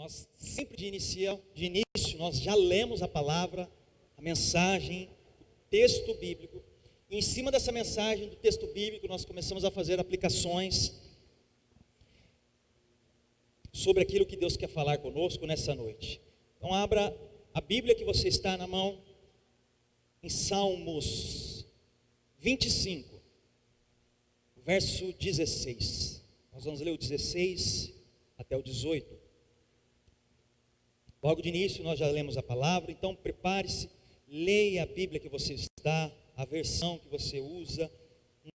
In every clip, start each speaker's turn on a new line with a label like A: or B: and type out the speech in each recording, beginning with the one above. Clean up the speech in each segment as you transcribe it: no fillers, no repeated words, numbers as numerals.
A: Nós sempre de início, nós já lemos a palavra, a mensagem, o texto bíblico. E em cima dessa mensagem do texto bíblico, nós começamos a fazer aplicações sobre aquilo que Deus quer falar conosco nessa noite. Então abra a Bíblia que você está na mão, em Salmos 25, verso 16. Nós vamos ler o 16 até o 18. Logo de início nós já lemos a palavra, então prepare-se, leia a Bíblia que você está, a versão que você usa.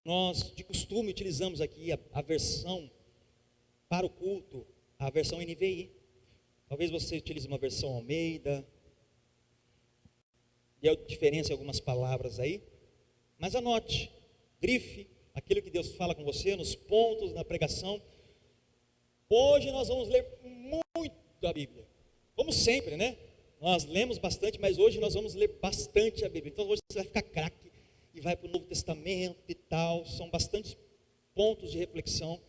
A: Nós de costume utilizamos aqui a versão para o culto, a versão NVI. Talvez você utilize uma versão Almeida, e há diferença em algumas palavras aí, mas anote, grife aquilo que Deus fala com você nos pontos, na pregação. Hoje nós vamos ler muito a Bíblia, como sempre, né? Nós lemos bastante, mas hoje nós vamos ler bastante a Bíblia. Então hoje você vai ficar craque e vai para o Novo Testamento e tal. São bastantes pontos de reflexão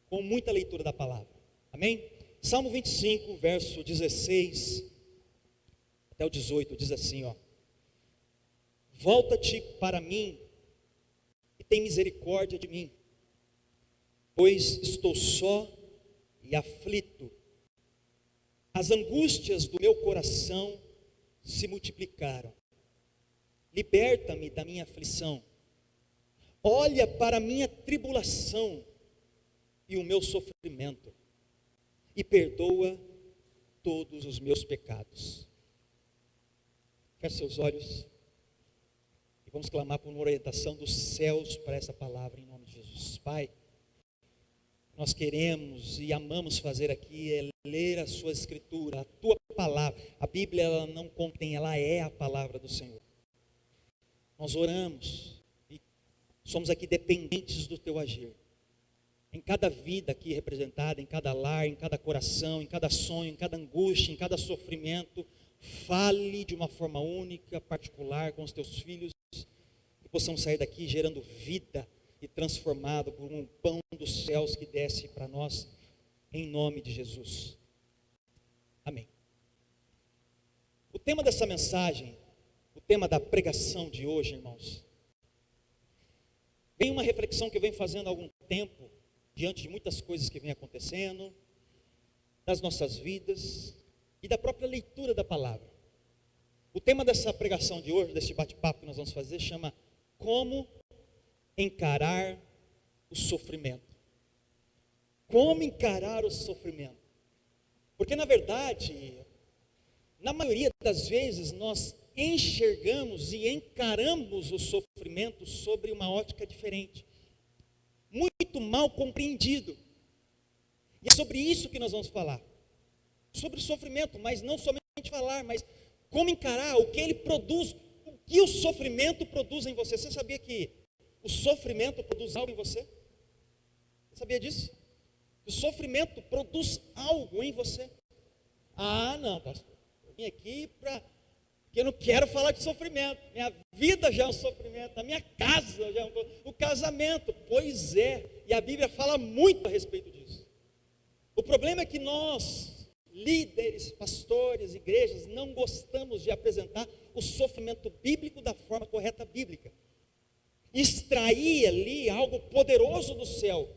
A: com muita leitura da palavra. Amém? Salmo 25, verso 16 até o 18, diz assim, ó: volta-te para mim e tem misericórdia de mim, pois estou só e aflito. As angústias do meu coração se multiplicaram. Liberta-me da minha aflição. Olha para a minha tribulação e o meu sofrimento, e perdoa todos os meus pecados. Feche seus olhos e vamos clamar por uma orientação dos céus para essa palavra em nome de Jesus. Pai, nós queremos e amamos fazer aqui é ler a sua escritura, a tua palavra. A Bíblia ela não contém, ela é a palavra do Senhor. Nós oramos e somos aqui dependentes do teu agir. Em cada vida aqui representada, em cada lar, em cada coração, em cada sonho, em cada angústia, em cada sofrimento, fale de uma forma única, particular com os teus filhos, que possamos sair daqui gerando vida e transformado por um pão dos céus que desce para nós, em nome de Jesus. Amém. O tema dessa mensagem, o tema da pregação de hoje, irmãos, vem uma reflexão que eu venho fazendo há algum tempo, diante de muitas coisas que vem acontecendo, das nossas vidas e da própria leitura da palavra. O tema dessa pregação de hoje, desse bate-papo que nós vamos fazer, chama Como encarar o sofrimento. Como encarar o sofrimento? Porque na verdade, na maioria das vezes, nós enxergamos e encaramos o sofrimento sobre uma ótica diferente, muito mal compreendido. E é sobre isso que nós vamos falar, sobre o sofrimento, mas não somente falar, mas como encarar o que ele produz, o que o sofrimento produz em você. Você sabia que o sofrimento produz algo em você? Você sabia disso? O sofrimento produz algo em você. Ah, não, pastor, eu vim aqui porque eu não quero falar de sofrimento. Minha vida já é um sofrimento, a minha casa já é o casamento. Pois é, e a Bíblia fala muito a respeito disso. O problema é que nós, líderes, pastores, igrejas, não gostamos de apresentar o sofrimento bíblico da forma correta bíblica. Extrair ali algo poderoso do céu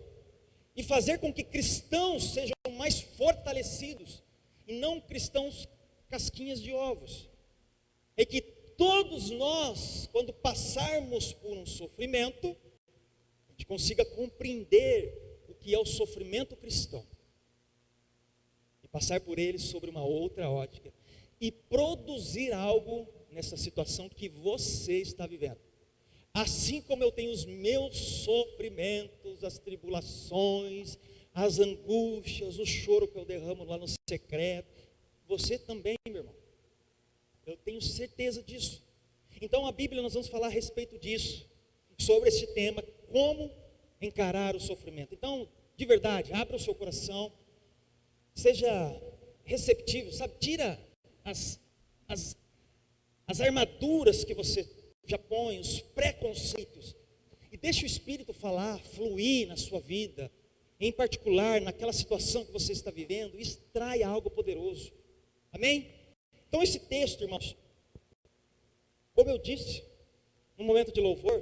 A: e fazer com que cristãos sejam mais fortalecidos e não cristãos casquinhas de ovos. É que todos nós, quando passarmos por um sofrimento, a gente consiga compreender o que é o sofrimento cristão e passar por ele sobre uma outra ótica e produzir algo nessa situação que você está vivendo. Assim como eu tenho os meus sofrimentos, as tribulações, as angústias, o choro que eu derramo lá no secreto, você também, meu irmão. Eu tenho certeza disso. Então a Bíblia, nós vamos falar a respeito disso, sobre esse tema, como encarar o sofrimento. Então, de verdade, abra o seu coração, seja receptivo, sabe? Tira as armaduras que você já põe, os preconceitos, e deixa o Espírito falar, fluir na sua vida, em particular, naquela situação que você está vivendo, extraia algo poderoso. Amém? Então esse texto, irmãos, como eu disse, no momento de louvor,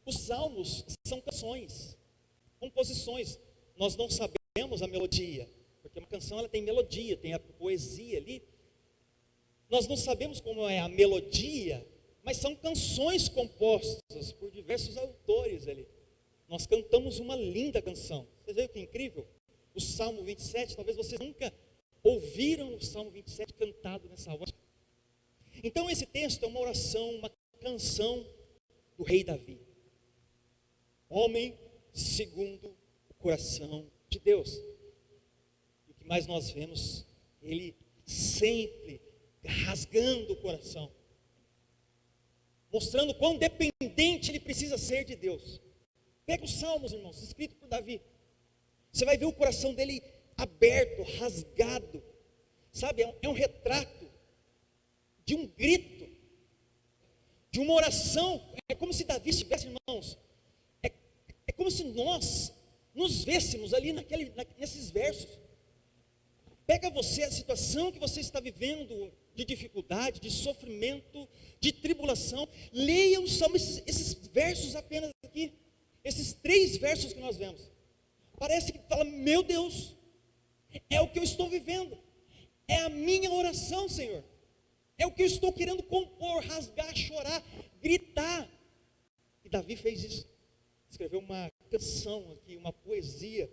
A: os salmos são canções, composições. Nós não sabemos a melodia, porque uma canção ela tem melodia, tem a poesia ali. Nós não sabemos como é a melodia, mas são canções compostas por diversos autores ali. Nós cantamos uma linda canção. Vocês veem que incrível? O Salmo 27, talvez vocês nunca ouviram o Salmo 27 cantado nessa ótica. Então esse texto é uma oração, uma canção do rei Davi. Homem segundo o coração de Deus. E o que mais nós vemos, ele sempre rasgando o coração, mostrando quão dependente ele precisa ser de Deus. Pega os salmos, irmãos, escrito por Davi. Você vai ver o coração dele aberto, rasgado. Sabe, é um retrato de um grito, de uma oração. É como se Davi estivesse, irmãos, é como se nós nos vêssemos ali nesses versos. Pega você a situação que você está vivendo, de dificuldade, de sofrimento, de tribulação. Leia os salmos, esses versos apenas aqui. Esses 3 versos que nós vemos. Parece que fala, meu Deus, é o que eu estou vivendo. É a minha oração, Senhor. É o que eu estou querendo compor, rasgar, chorar, gritar. E Davi fez isso. Escreveu uma canção aqui, uma poesia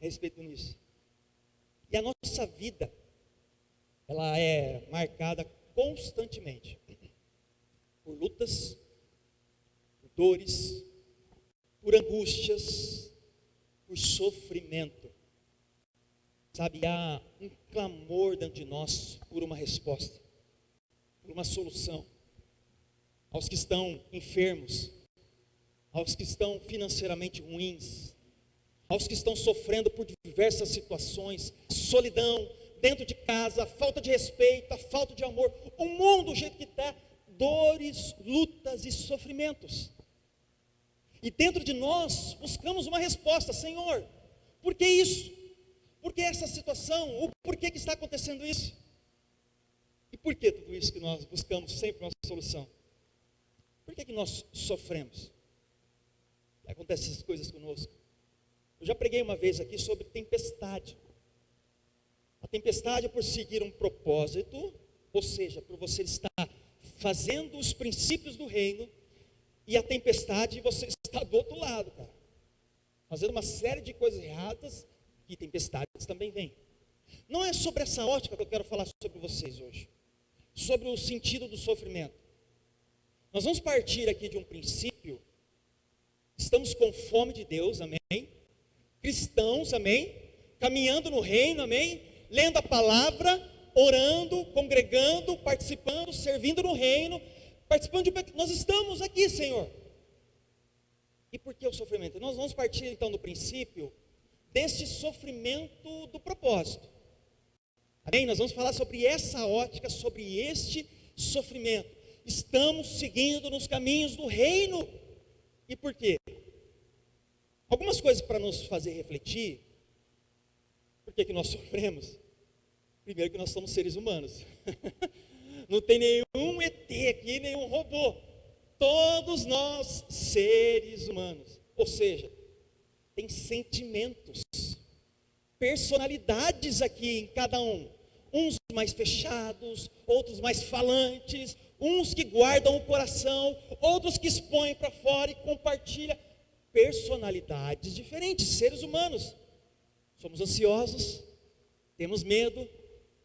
A: a respeito disso. E a nossa vida, ela é marcada constantemente por lutas, por dores, por angústias, por sofrimento. Sabe, há um clamor dentro de nós por uma resposta, por uma solução. Aos que estão enfermos, aos que estão financeiramente ruins, aos que estão sofrendo por diversas situações, solidão, dentro de casa, a falta de respeito, a falta de amor, o mundo do jeito que está, dores, lutas e sofrimentos. E dentro de nós, buscamos uma resposta, Senhor, por que isso? Por que essa situação? Ou por que está acontecendo isso? E por que tudo isso que nós buscamos sempre uma solução? Por que nós sofremos? Acontecem essas coisas conosco. Eu já preguei uma vez aqui sobre tempestade. A tempestade é por seguir um propósito, ou seja, por você estar fazendo os princípios do reino, e a tempestade você está do outro lado, cara, fazendo uma série de coisas erradas, e tempestades também vêm. Não é sobre essa ótica que eu quero falar sobre vocês hoje, sobre o sentido do sofrimento. Nós vamos partir aqui de um princípio. Estamos com fome de Deus, amém? Cristãos, amém? Caminhando no reino, amém? Lendo a palavra, orando, congregando, participando, servindo no reino, participando de... Nós estamos aqui, Senhor. E por que o sofrimento? Nós vamos partir então do princípio deste sofrimento do propósito. Amém? Nós vamos falar sobre essa ótica, sobre este sofrimento. Estamos seguindo nos caminhos do reino. E por quê? Algumas coisas para nos fazer refletir. Por que nós sofremos? Primeiro que nós somos seres humanos. Não tem nenhum ET aqui, nenhum robô. Todos nós, seres humanos. Ou seja, tem sentimentos, personalidades aqui em cada um. Uns mais fechados, outros mais falantes, uns que guardam o coração, outros que expõem para fora e compartilham. Personalidades diferentes, seres humanos. Somos ansiosos, temos medo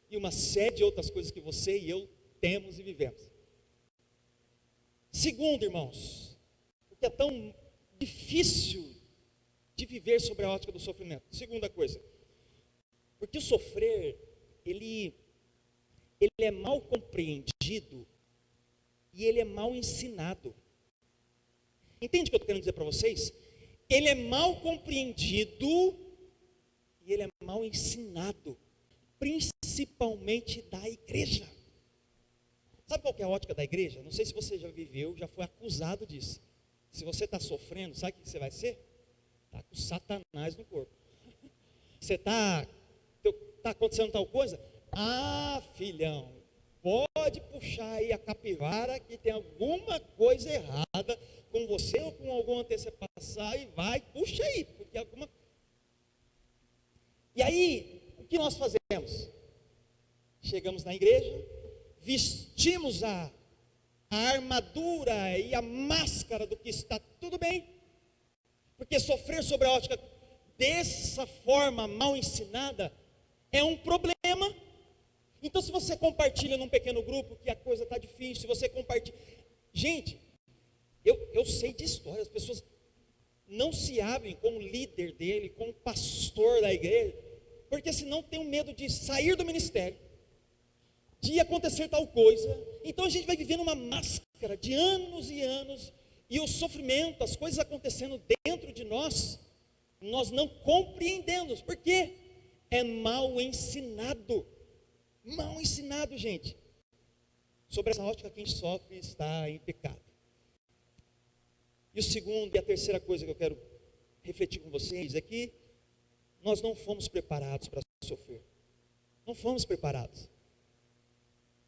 A: e uma série de outras coisas que você e eu temos e vivemos. Segundo, irmãos, porque é tão difícil de viver sobre a ótica do sofrimento. Segunda coisa, porque o sofrer, ele é mal compreendido e ele é mal ensinado. Entende o que eu estou querendo dizer para vocês? Ele é mal compreendido e ele é mal ensinado, principalmente da igreja. Sabe qual que é a ótica da igreja? Não sei se você já viveu, já foi acusado disso. Se você está sofrendo, sabe o que você vai ser? está com Satanás no corpo. Você está acontecendo tal coisa? Ah, filhão, pode puxar aí a capivara que tem alguma coisa errada com você ou com algum antepassados e vai, puxa aí, porque alguma... E aí, o que nós fazemos? Chegamos na igreja, vestimos a armadura e a máscara do que está tudo bem, porque sofrer sobre a ótica dessa forma mal ensinada é um problema. Então, se você compartilha num pequeno grupo que a coisa está difícil, se você compartilha... Gente, eu sei de história, as pessoas não se abrem como líder dele, como pastor da igreja, porque senão tem um medo de sair do ministério, de acontecer tal coisa. Então a gente vai vivendo uma máscara de anos e anos, e o sofrimento, as coisas acontecendo dentro de nós, nós não compreendemos, porque é mal ensinado, gente. Sobre essa ótica, quem sofre está em pecado. E o segundo e a terceira coisa que eu quero refletir com vocês é que nós não fomos preparados para sofrer. Não fomos preparados.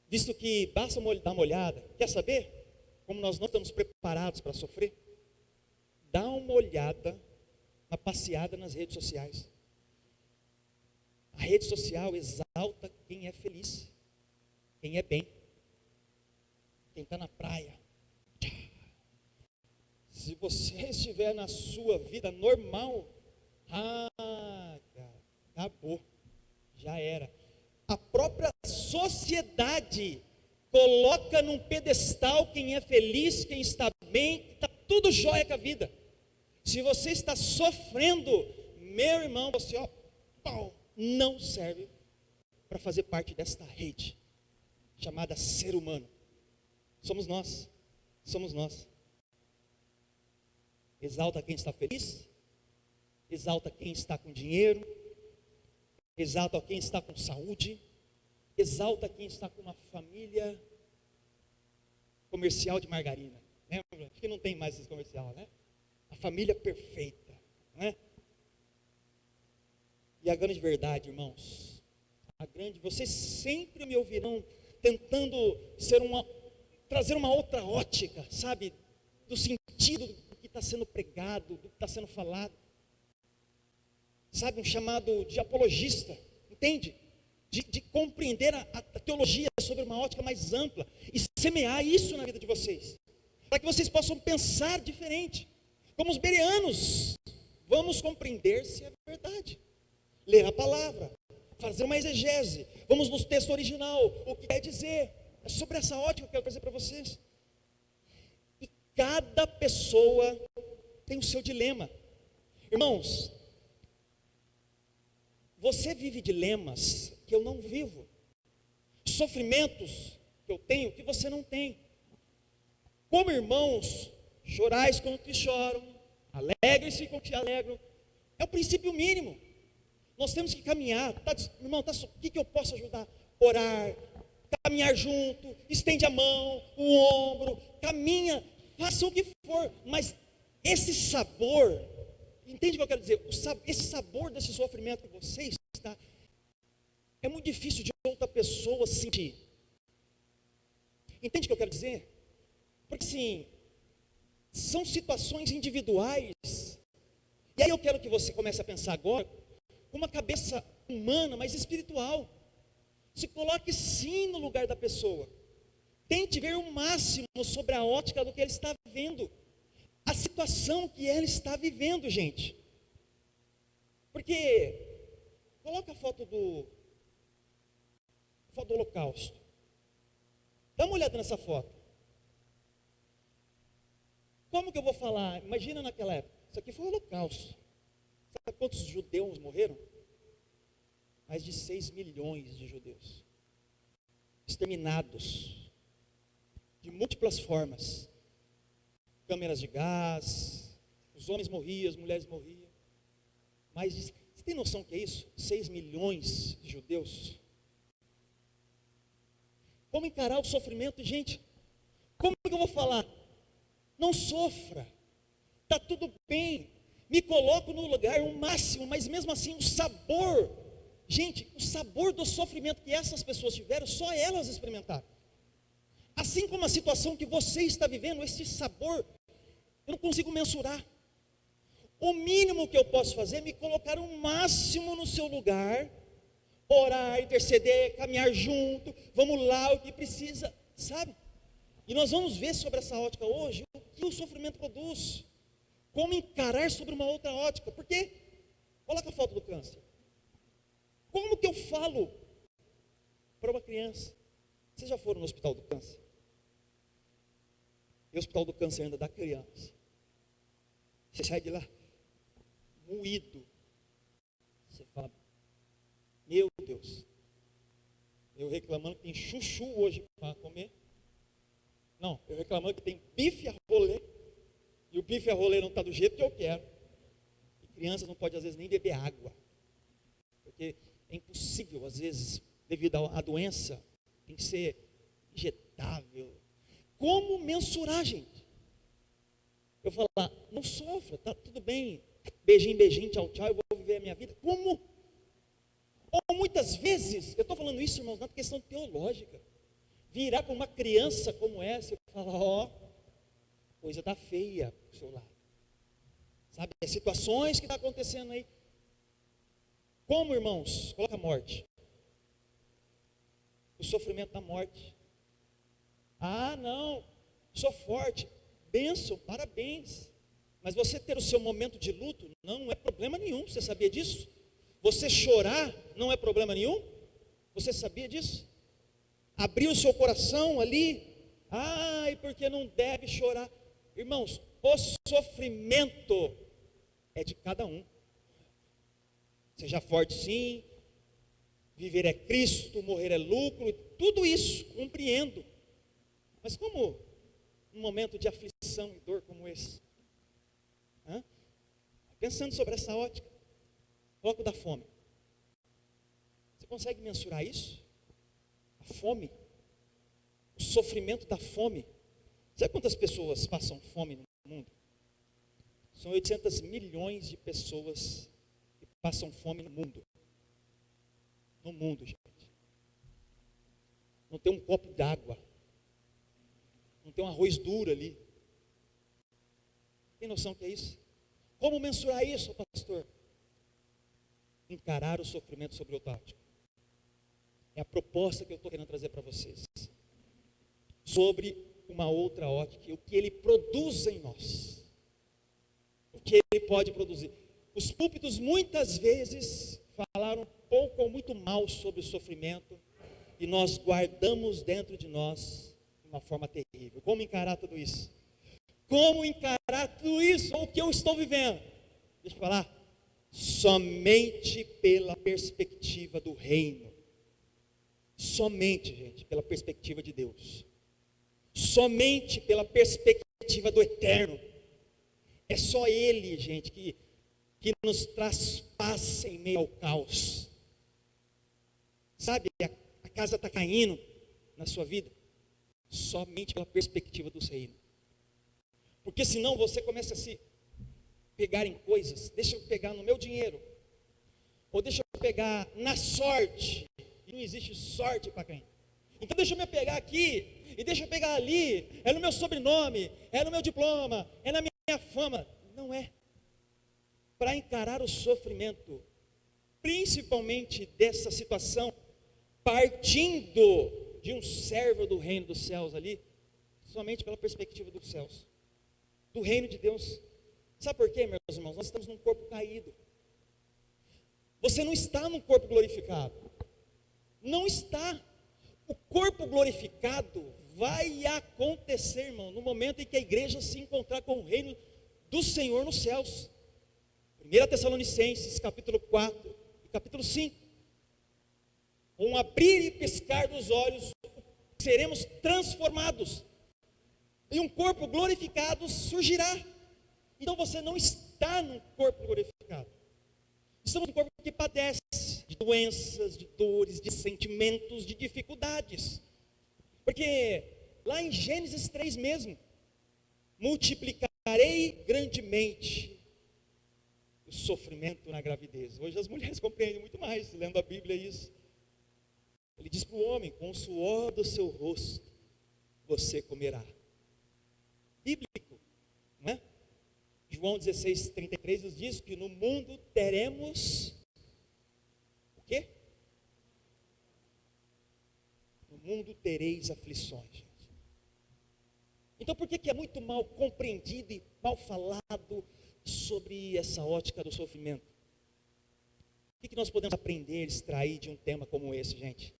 A: Visto que basta dar uma olhada, quer saber como nós não estamos preparados para sofrer? Dá uma olhada, uma passeada nas redes sociais. A rede social exalta quem é feliz, quem é bem, quem está na praia. Se você estiver na sua vida normal, cara, acabou, já era. A própria sociedade coloca num pedestal quem é feliz, quem está bem, está tudo jóia com a vida. Se você está sofrendo, meu irmão, você não serve para fazer parte desta rede chamada ser humano. Somos nós. Exalta quem está feliz, exalta quem está com dinheiro, exalta quem está com saúde, exalta quem está com uma família comercial de margarina. Lembra? Acho que não tem mais esse comercial, né? A família perfeita, né? E a grande verdade, irmãos, vocês sempre me ouvirão tentando trazer uma outra ótica, sabe? Do sentido do que está sendo pregado, do que está sendo falado. Sabe, um chamado de apologista, entende? De compreender a teologia sobre uma ótica mais ampla e semear isso na vida de vocês, para que vocês possam pensar diferente. Como os bereanos, vamos compreender se é verdade, ler a palavra, fazer uma exegese, vamos no texto original, o que quer dizer. É sobre essa ótica que eu quero trazer para vocês. E cada pessoa tem o seu dilema. Irmãos, você vive dilemas que eu não vivo, sofrimentos que eu tenho que você não tem. Como irmãos, chorais com os que choram, alegrem-se com os que alegram. É o princípio mínimo. Nós temos que caminhar. Irmão, o que eu posso ajudar? Orar, caminhar junto, estende a mão, o ombro, caminha, faça o que for, mas esse sabor, entende o que eu quero dizer? Esse sabor desse sofrimento que você está, é muito difícil de outra pessoa sentir. Entende o que eu quero dizer? Porque sim, são situações individuais. E aí eu quero que você comece a pensar agora com uma cabeça humana, mas espiritual. Se coloque sim no lugar da pessoa. Tente ver o máximo sobre a ótica do que ele está vendo, a situação que ela está vivendo, gente. Porque coloca a foto do Holocausto. Dá uma olhada nessa foto. Como que eu vou falar? Imagina naquela época. Isso aqui foi o Holocausto. Sabe quantos judeus morreram? Mais de 6 milhões de judeus. Exterminados. De múltiplas formas. Câmeras de gás. Os homens morriam, as mulheres morriam. Você tem noção que é isso? 6 milhões de judeus. Como encarar o sofrimento, gente? Como que eu vou falar? Não sofra. Está tudo bem. me coloco no lugar o máximo, mas mesmo assim o sabor, gente, o sabor do sofrimento que essas pessoas tiveram, só elas experimentaram. Assim como a situação que você está vivendo, esse sabor, eu não consigo mensurar. O mínimo que eu posso fazer é me colocar o máximo no seu lugar, orar, interceder, caminhar junto, vamos lá, o que precisa, sabe? E nós vamos ver sobre essa ótica hoje, o que o sofrimento produz, como encarar sobre uma outra ótica, porque, coloca a foto do câncer, como que eu falo para uma criança? Vocês já foram no hospital do câncer? E o hospital do câncer ainda dá criança, você sai de lá, moído, você fala, meu Deus, eu reclamando que tem chuchu hoje para comer, não, eu reclamando que tem bife a rolê, e o bife a rolê não está do jeito que eu quero, e criança não pode às vezes nem beber água, porque é impossível às vezes, devido à doença, tem que ser injetável. Como mensurar, gente? Eu falar, não sofra, tá tudo bem, beijinho, beijinho, tchau, tchau, eu vou viver a minha vida. Como? Ou muitas vezes, eu estou falando isso, irmãos, na questão teológica, virar para uma criança como essa e falar, ó, coisa está feia do seu lado. Sabe, as situações que estão acontecendo aí. Como, irmãos? Coloca a morte. O sofrimento da morte. Ah, não, sou forte. Bênção, parabéns. Mas você ter o seu momento de luto não é problema nenhum. Você sabia disso? Você chorar não é problema nenhum. Você sabia disso? Abrir o seu coração ali. Ai, porque não deve chorar. Irmãos, o sofrimento é de cada um. Seja forte sim, viver é Cristo, morrer é lucro, tudo isso, compreendo. Mas como um momento de aflição e dor como esse? Pensando sobre essa ótica, coloca o da fome. Você consegue mensurar isso? A fome, o sofrimento da fome. Sabe quantas pessoas passam fome no mundo? São 800 milhões de pessoas que passam fome no mundo. No mundo, gente. Não tem um copo d'água. Não tem um arroz duro ali. Tem noção que é isso? Como mensurar isso, pastor? Encarar o sofrimento sobre outra ótica. É a proposta que eu estou querendo trazer para vocês. Sobre uma outra ótica, o que ele produz em nós. O que ele pode produzir. Os púlpitos muitas vezes falaram pouco ou muito mal sobre o sofrimento e nós guardamos dentro de nós de uma forma terrível. Como encarar tudo isso? Como encarar tudo isso? O que eu estou vivendo? Deixa eu falar. Somente pela perspectiva do reino. Somente, gente, pela perspectiva de Deus. Somente pela perspectiva do eterno. É só Ele, gente, que nos traz paz em meio ao caos. Sabe, a casa está caindo na sua vida. Somente pela perspectiva do reino. Porque senão você começa a se pegar em coisas. Deixa eu pegar no meu dinheiro. Ou deixa eu pegar na sorte. E não existe sorte para quem. Então deixa eu me pegar aqui. E deixa eu pegar ali. É no meu sobrenome. É no meu diploma. É na minha fama. Não é. Para encarar o sofrimento. Principalmente dessa situação. Partindo de um servo do reino dos céus ali. Somente pela perspectiva dos céus. Do reino de Deus. Sabe por quê, meus irmãos? Nós estamos num corpo caído. Você não está num corpo glorificado. Não está. O corpo glorificado vai acontecer, irmão, no momento em que a igreja se encontrar com o reino do Senhor nos céus. 1 Tessalonicenses, capítulo 4 e capítulo 5. Com um abrir e piscar dos olhos, seremos transformados. E um corpo glorificado surgirá. Então você não está num corpo glorificado. Estamos num corpo que padece de doenças, de dores, de sentimentos, de dificuldades. Porque lá em Gênesis 3 mesmo, multiplicarei grandemente sofrimento na gravidez. Hoje as mulheres compreendem muito mais, lendo a Bíblia isso. Ele diz para o homem: com o suor do seu rosto você comerá. Bíblico, não é? João 16:33 nos diz que no mundo teremos o quê? No mundo tereis aflições, gente. Então por que é muito mal compreendido e mal falado sobre essa ótica do sofrimento? O que nós podemos aprender, extrair de um tema como esse, gente?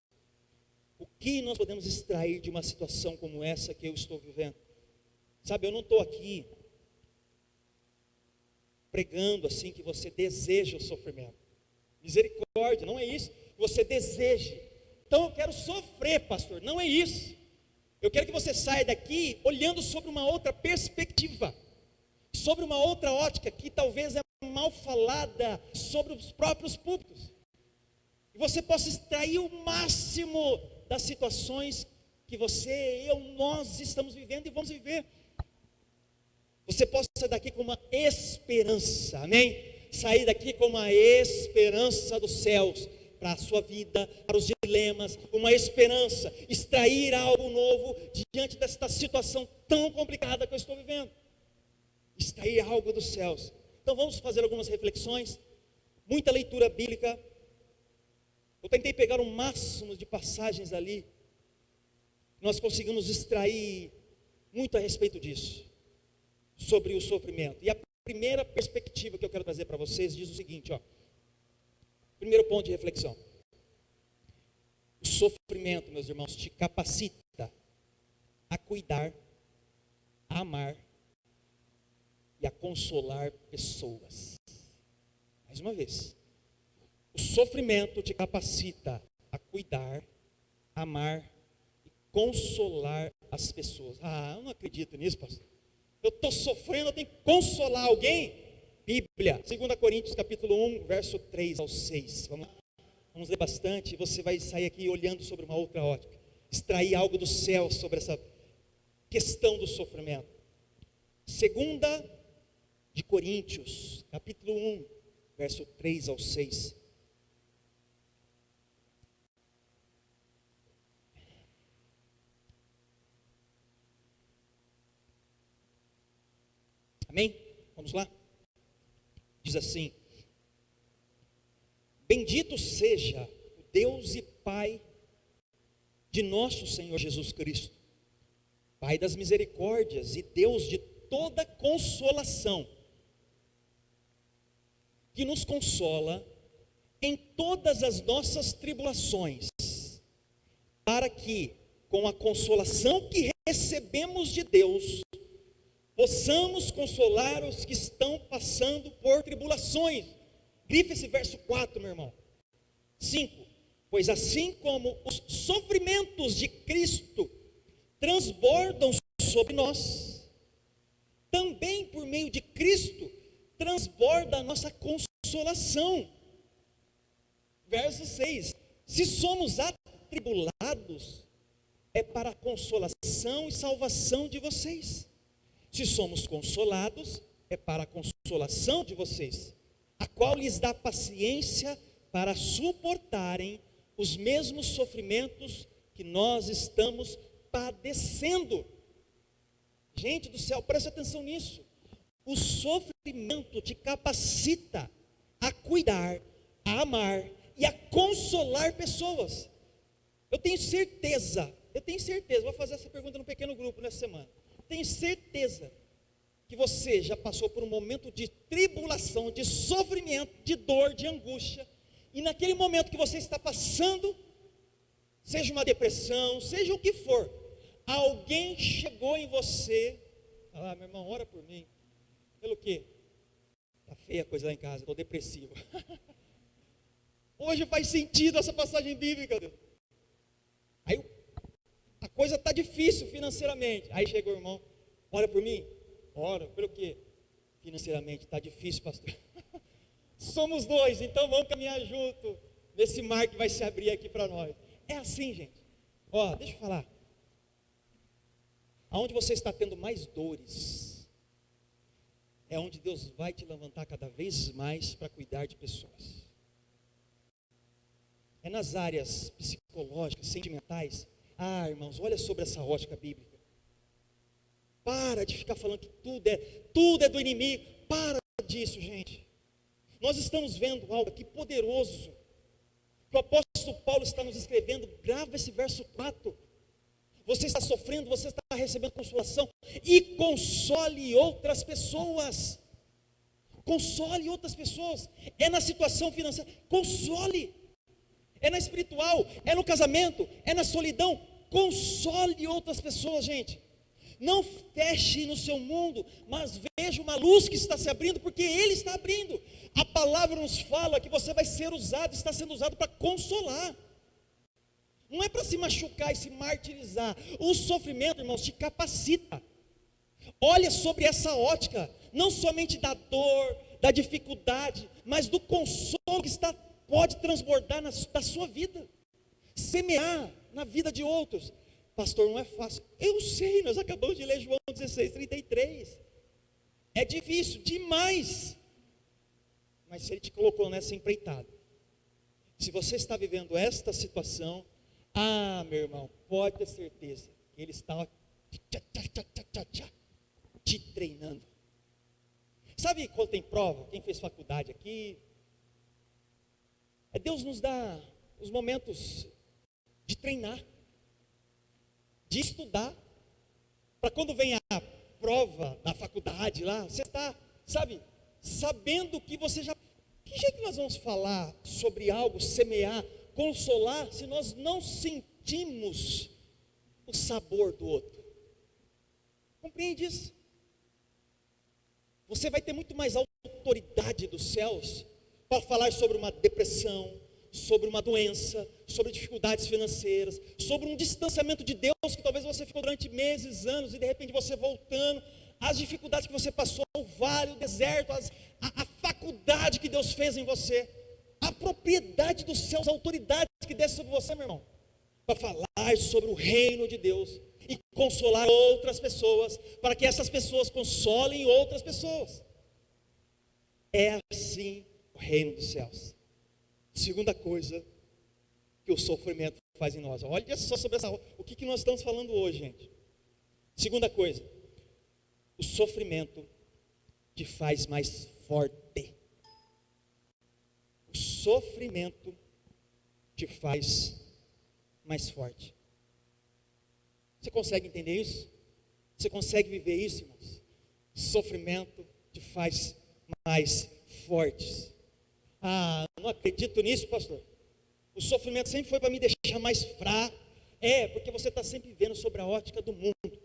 A: O que nós podemos extrair de uma situação como essa que eu estou vivendo? Sabe, eu não estou aqui pregando assim que você deseja o sofrimento. Misericórdia, não é isso que você deseje. Então eu quero sofrer, pastor, não é isso. Eu quero que você saia daqui olhando sobre uma outra perspectiva, sobre uma outra ótica que talvez é mal falada sobre os próprios púlpitos. E você possa extrair o máximo das situações que você, eu, nós estamos vivendo e vamos viver. Você possa sair daqui com uma esperança, amém? Sair daqui com uma esperança dos céus para a sua vida, para os dilemas, uma esperança, extrair algo novo diante desta situação tão complicada que eu estou vivendo. Extrair algo dos céus. Então vamos fazer algumas reflexões, muita leitura bíblica. Eu tentei pegar o máximo de passagens ali, nós conseguimos extrair muito a respeito disso, sobre o sofrimento. E a primeira perspectiva que eu quero trazer para vocês diz o seguinte, ó. Primeiro ponto de reflexão: o sofrimento, meus irmãos, te capacita a cuidar, a amar e a consolar pessoas. Mais uma vez, o sofrimento te capacita a cuidar, amar e consolar as pessoas. Ah, eu não acredito nisso, pastor. Eu estou sofrendo, eu tenho que consolar alguém. Bíblia, 2 Coríntios capítulo 1, verso 3 ao 6. Vamos ler bastante, você vai sair aqui olhando sobre uma outra ótica, extrair algo do céu sobre essa questão do sofrimento. 2 de Coríntios, capítulo 1, verso 3 ao 6. Amém? Vamos lá? Diz assim: bendito seja o Deus e Pai de nosso Senhor Jesus Cristo, Pai das misericórdias e Deus de toda consolação, que nos consola em todas as nossas tribulações, para que, com a consolação que recebemos de Deus, possamos consolar os que estão passando por tribulações. Grife esse verso 4, meu irmão. 5. Pois assim como os sofrimentos de Cristo transbordam sobre nós, também por meio de Cristo transborda a nossa consolação. Verso 6. Se somos atribulados, é para a consolação e salvação de vocês. Se somos consolados, é para a consolação de vocês, a qual lhes dá paciência para suportarem os mesmos sofrimentos que nós estamos padecendo. Gente do céu, preste atenção nisso. O sofrimento te capacita a cuidar, a amar e a consolar pessoas. Eu tenho certeza, vou fazer essa pergunta no pequeno grupo nessa semana. Tenho certeza que você já passou por um momento de tribulação, de sofrimento, de dor, de angústia, e naquele momento que você está passando, seja uma depressão, seja o que for, alguém chegou em você, ah, meu irmão, ora por mim. Pelo quê? Está feia a coisa lá em casa, estou depressivo. Hoje faz sentido essa passagem bíblica, Deus. Aí a coisa está difícil financeiramente. Aí chega o irmão, ora por mim? Ora, pelo quê? Financeiramente está difícil, pastor. Somos dois, então vamos caminhar junto nesse mar que vai se abrir aqui para nós. É assim, gente. Ó, deixa eu falar. Aonde você está tendo mais dores, é onde Deus vai te levantar cada vez mais para cuidar de pessoas. É nas áreas psicológicas, sentimentais. Irmãos, olha sobre essa ótica bíblica. Para de ficar falando que tudo é do inimigo. Para disso, gente. Nós estamos vendo algo aqui poderoso, que o apóstolo Paulo está nos escrevendo. Grava esse verso 4. Você está sofrendo, você está recebendo consolação, e console outras pessoas. Console outras pessoas. É na situação financeira, console. É na espiritual, é no casamento, é na solidão. Console outras pessoas, gente. Não feche no seu mundo, mas veja uma luz que está se abrindo, porque Ele está abrindo. A palavra nos fala que você vai ser usado, está sendo usado para consolar. Não é para se machucar e se martirizar. O sofrimento, irmãos, te capacita. Olha sobre essa ótica, não somente da dor, da dificuldade, mas do consolo que pode transbordar da sua vida. Semear na vida de outros. Pastor, não é fácil. Eu sei, nós acabamos de ler João 16:33. É difícil demais. Mas se Ele te colocou nessa empreitada, se você está vivendo esta situação, meu irmão, pode ter certeza que Ele está te treinando. Sabe quando tem prova? Quem fez faculdade aqui? Deus nos dá os momentos de treinar, de estudar, para quando vem a prova da faculdade lá, você está, sabendo que você já... Que jeito que nós vamos falar sobre algo, semear, consolar, se nós não sentimos o sabor do outro? Compreende isso? Você vai ter muito mais autoridade dos céus para falar sobre uma depressão, sobre uma doença, sobre dificuldades financeiras, sobre um distanciamento de Deus, que talvez você ficou durante meses, anos, e de repente você voltando, as dificuldades que você passou, o vale, o deserto, a faculdade que Deus fez em você, a propriedade dos céus, a autoridade que desce sobre você, meu irmão, para falar sobre o reino de Deus, e consolar outras pessoas, para que essas pessoas consolem outras pessoas. É assim o reino dos céus. Segunda coisa que o sofrimento faz em nós. Olha só sobre o que nós estamos falando hoje, gente. Segunda coisa, o sofrimento te faz mais forte. O sofrimento te faz mais forte. Você consegue entender isso? Você consegue viver isso, irmãos? O sofrimento te faz mais fortes. Não acredito nisso, pastor. O sofrimento sempre foi para me deixar mais fraco. Porque você está sempre vivendo sobre a ótica do mundo.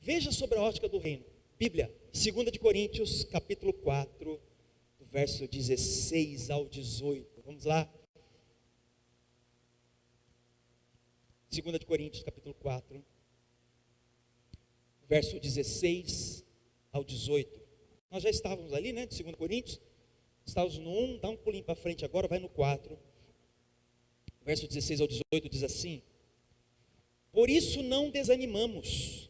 A: Veja sobre a ótica do reino. Bíblia, 2 de Coríntios, capítulo 4, do verso 16 ao 18. Vamos lá. 2 de Coríntios, capítulo 4, verso 16 ao 18. Nós já estávamos ali, né, de 2 Coríntios. Estávamos no 1, dá um pulinho para frente agora, vai no 4. Verso 16 ao 18 diz assim: por isso não desanimamos,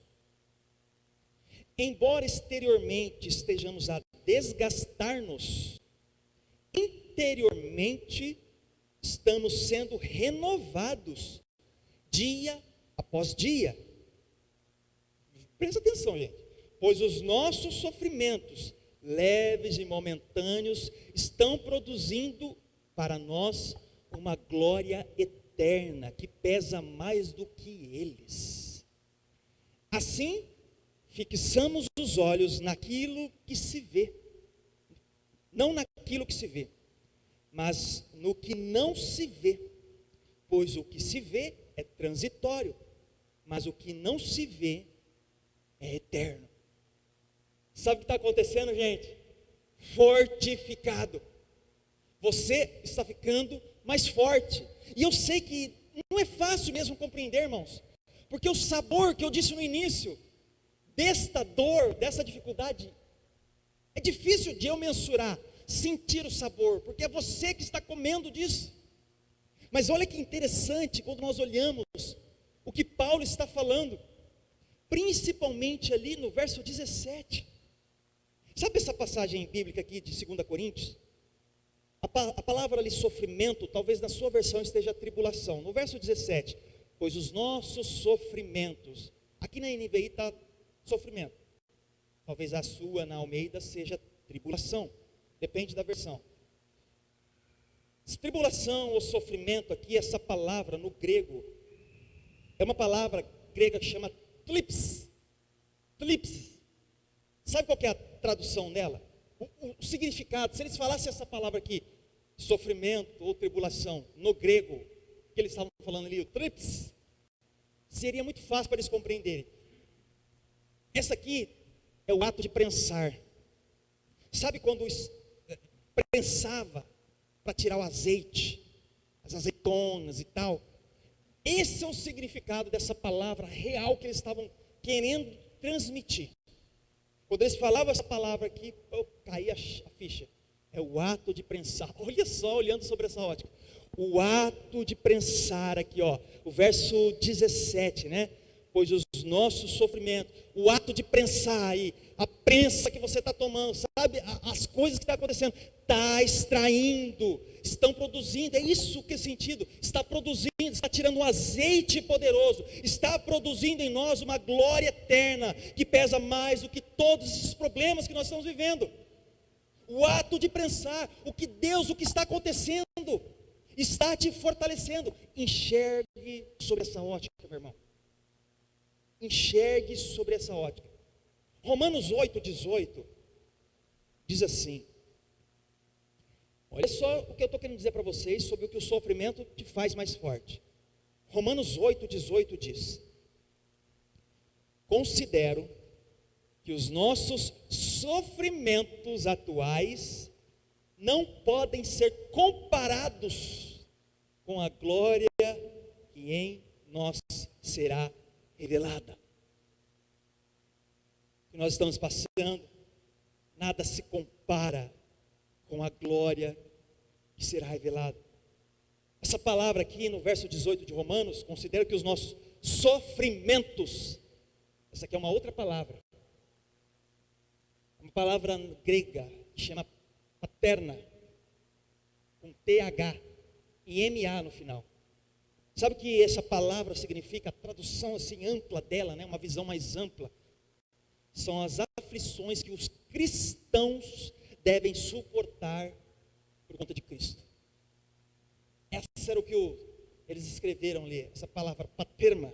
A: embora exteriormente estejamos a desgastar-nos, interiormente estamos sendo renovados dia após dia. Presta atenção, gente. Pois os nossos sofrimentos, leves e momentâneos, estão produzindo para nós uma glória eterna, que pesa mais do que eles. Assim, fixamos os olhos naquilo que se vê, não naquilo que se vê, mas no que não se vê, pois o que se vê é transitório, mas o que não se vê é eterno. Sabe o que está acontecendo, gente? Fortificado. Você está ficando mais forte. E eu sei que não é fácil mesmo compreender, irmãos, porque o sabor que eu disse no início, desta dor, dessa dificuldade, é difícil de eu mensurar, sentir o sabor, porque é você que está comendo disso. Mas olha que interessante quando nós olhamos o que Paulo está falando, principalmente ali no verso 17. Sabe essa passagem bíblica aqui de 2 Coríntios? A palavra ali, sofrimento, talvez na sua versão esteja tribulação. No verso 17, pois os nossos sofrimentos, aqui na NVI está sofrimento. Talvez a sua, na Almeida, seja tribulação. Depende da versão. Tribulação ou sofrimento aqui, essa palavra no grego, é uma palavra grega que chama tlips. Tlips. Sabe qual que é a tradução dela? O significado, se eles falassem essa palavra aqui, sofrimento ou tribulação, no grego, que eles estavam falando ali, o trips, seria muito fácil para eles compreenderem. Essa aqui é o ato de prensar. Sabe quando prensava para tirar o azeite, as azeitonas e tal? Esse é o significado dessa palavra real que eles estavam querendo transmitir. Quando eles falavam essa palavra aqui, caía a ficha. É o ato de prensar. Olha só, olhando sobre essa ótica. O ato de prensar aqui, ó. O verso 17, né? Pois os nossos sofrimentos, o ato de prensar aí, a prensa que você está tomando, sabe? As coisas que estão acontecendo, está extraindo, estão produzindo, é isso que é sentido, está produzindo, está tirando um azeite poderoso, está produzindo em nós uma glória eterna, que pesa mais do que todos esses problemas que nós estamos vivendo. O ato de prensar, o que está acontecendo, está te fortalecendo. Enxergue sobre essa ótica, meu irmão. Enxergue sobre essa ótica. Romanos 8,18 diz assim: olha só o que eu estou querendo dizer para vocês sobre o que o sofrimento te faz mais forte. Romanos 8,18 diz: considero que os nossos sofrimentos atuais não podem ser comparados com a glória que em nós será revelada. O que nós estamos passando, nada se compara com a glória que será revelada. Essa palavra aqui no verso 18 de Romanos, considera que os nossos sofrimentos, essa aqui é uma outra palavra, uma palavra grega que chama paterna, com TH e MA no final. Sabe o que essa palavra significa? A tradução assim ampla dela, né? Uma visão mais ampla. São as aflições que os cristãos devem suportar por conta de Cristo. Essa era o que eles escreveram ali, essa palavra paterna.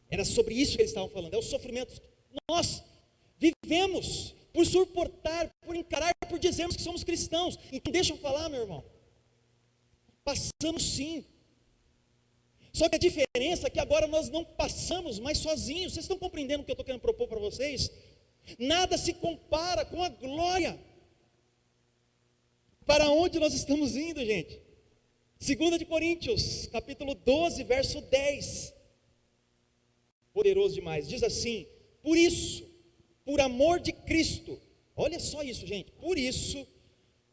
A: Era sobre isso que eles estavam falando. É o sofrimento. Nós vivemos por suportar, por encarar, por dizermos que somos cristãos. Então deixa eu falar, meu irmão. Passamos sim. Só que a diferença é que agora nós não passamos mais sozinhos. Vocês estão compreendendo o que eu estou querendo propor para vocês? Nada se compara com a glória. Para onde nós estamos indo, gente? 2 Coríntios, capítulo 12, verso 10. Poderoso demais. Diz assim: por isso, por amor de Cristo, olha só isso, gente. Por isso,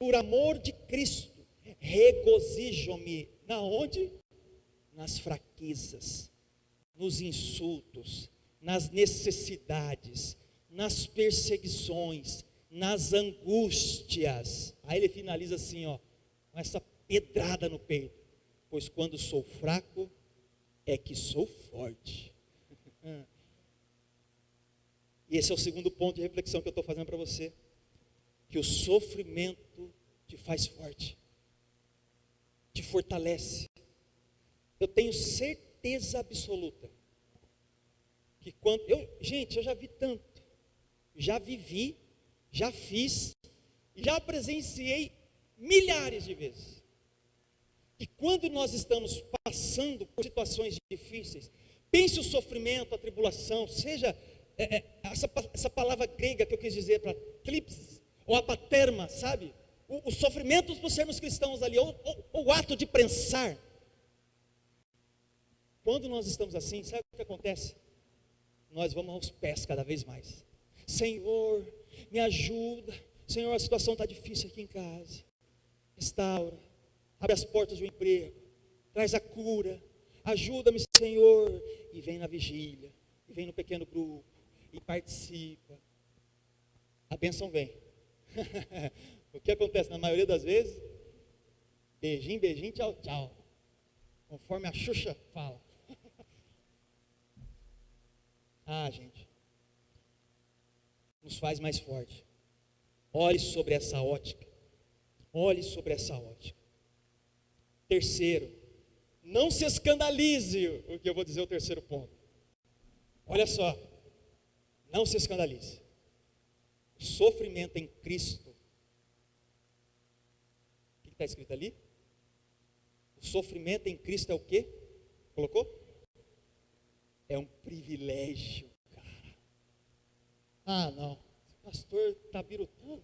A: por amor de Cristo, regozijo-me. Na onde? Nas fraquezas, nos insultos, nas necessidades, nas perseguições, nas angústias. Aí ele finaliza assim, ó, com essa pedrada no peito: pois quando sou fraco, é que sou forte. E esse é o segundo ponto de reflexão que eu estou fazendo para você, que o sofrimento te faz forte, te fortalece. Eu tenho certeza absoluta que quando gente, eu já vi tanto, já vivi, já fiz, já presenciei milhares de vezes. E quando nós estamos passando por situações difíceis, pense o sofrimento, a tribulação, seja essa palavra grega que eu quis dizer para tlips, ou a paterma, sabe? Os sofrimentos por sermos cristãos ali, ou o ato de prensar. Quando nós estamos assim, sabe o que acontece? Nós vamos aos pés cada vez mais. Senhor, me ajuda. Senhor, a situação está difícil aqui em casa. Restaura, abre as portas do emprego, traz a cura. Ajuda-me, Senhor. E vem na vigília, e vem no pequeno grupo, e participa. bênção vem. O que acontece na maioria das vezes? Beijinho, beijinho, tchau, tchau. Conforme a Xuxa fala. Ah, gente, nos faz mais forte. Olhe sobre essa ótica. Olhe sobre essa ótica. Terceiro, não se escandalize, o que eu vou dizer é o terceiro ponto. Olha só, não se escandalize. O sofrimento em Cristo. O que está escrito ali? O sofrimento em Cristo é o quê? Colocou? É um privilégio, cara. Ah, não. O pastor está birutando.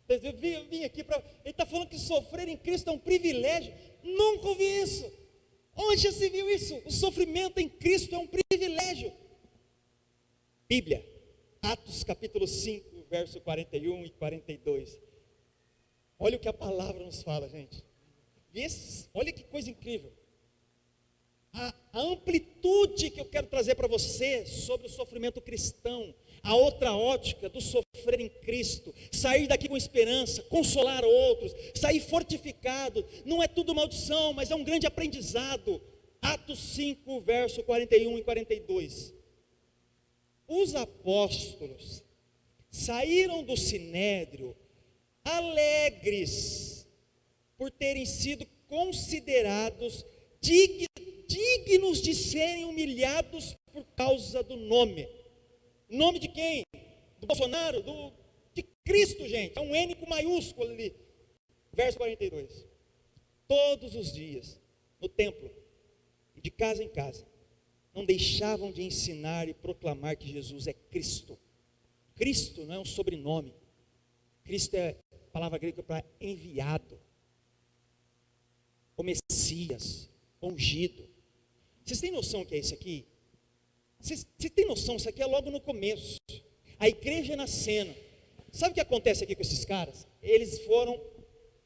A: Eu vim aqui para... Ele está falando que sofrer em Cristo é um privilégio. Nunca ouvi isso. Onde já se viu isso? O sofrimento em Cristo é um privilégio. Bíblia, Atos capítulo 5, verso 41 e 42. Olha o que a palavra nos fala, gente. Olha que coisa incrível. A amplitude que eu quero trazer para você sobre o sofrimento cristão, a outra ótica do sofrer em Cristo, sair daqui com esperança, consolar outros, sair fortificado, não é tudo maldição, mas é um grande aprendizado. Atos 5, verso 41 e 42. Os apóstolos saíram do sinédrio alegres por terem sido considerados dignos de serem humilhados por causa do nome. Nome de quem? Do Bolsonaro? De Cristo, gente. É um N com maiúsculo ali. Verso 42. Todos os dias, no templo, e de casa em casa, não deixavam de ensinar e proclamar que Jesus é Cristo. Cristo não é um sobrenome. Cristo é a palavra grega para enviado. O Messias, ungido. Vocês têm noção que é isso aqui? Vocês têm noção? Isso aqui é logo no começo. A igreja nascendo. Sabe o que acontece aqui com esses caras? Eles foram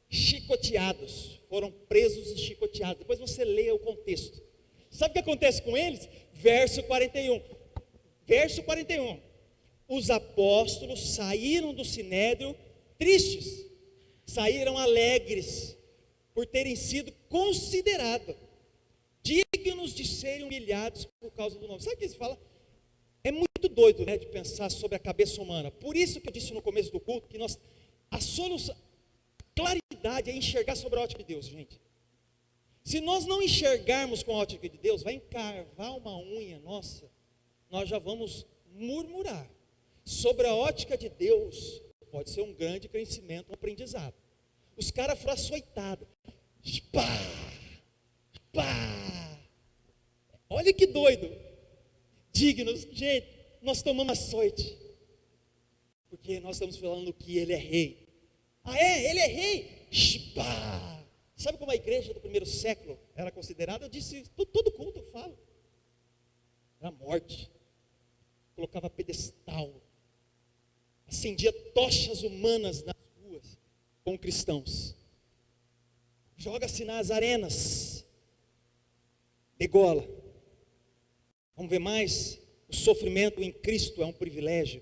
A: chicoteados. Foram presos e chicoteados. Depois você lê o contexto. Sabe o que acontece com eles? Verso 41. Verso 41. Os apóstolos saíram do sinédrio tristes. Saíram alegres por terem sido considerados dignos de serem humilhados por causa do nome. Sabe o que eles falam? É muito doido, né, de pensar sobre a cabeça humana. Por isso que eu disse no começo do culto que a solução, claridade é enxergar sobre a ótica de Deus, gente. Se nós não enxergarmos com a ótica de Deus, vai encarvar uma unha nossa, nós já vamos murmurar. Sobre a ótica de Deus, pode ser um grande crescimento, um aprendizado. Os caras foram açoitados. Pá! Pá! Olha que doido. Dignos, gente, nós tomamos açoite. Porque nós estamos falando que ele é rei. Ah, é? Ele é rei? Pá! Sabe como a igreja do primeiro século era considerada? Eu disse, todo culto eu falo. Era morte. Colocava pedestal. Acendia tochas humanas nas ruas com cristãos. Joga-se nas arenas. Degola. Vamos ver mais? O sofrimento em Cristo é um privilégio.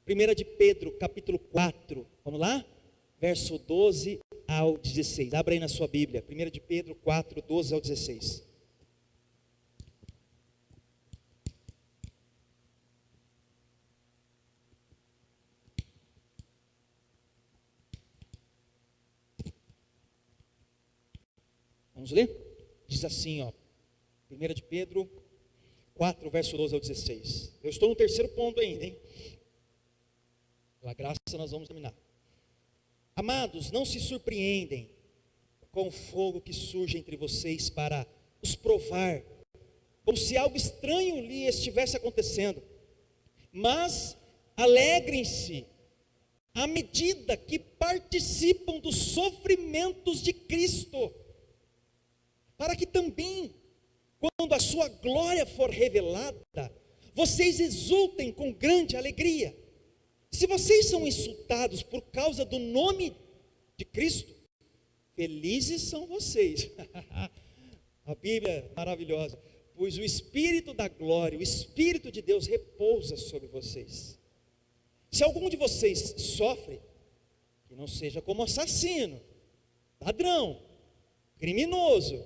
A: 1 de Pedro, capítulo 4. Vamos lá? Verso 12 ao 16. Abra aí na sua Bíblia. 1 de Pedro 4, 12 ao 16. Vamos ler? Diz assim, ó. 1 de Pedro 4, verso 12 ao 16. Eu estou no terceiro ponto ainda, hein? Pela graça nós vamos terminar. Amados, não se surpreendem com o fogo que surge entre vocês para os provar, como se algo estranho lhe estivesse acontecendo. Mas alegrem-se à medida que participam dos sofrimentos de Cristo, para que também, quando a sua glória for revelada, vocês exultem com grande alegria. Se vocês são insultados por causa do nome de Cristo, felizes são vocês. A Bíblia é maravilhosa. Pois o Espírito da glória, o Espírito de Deus repousa sobre vocês. Se algum de vocês sofre, que não seja como assassino, ladrão, criminoso,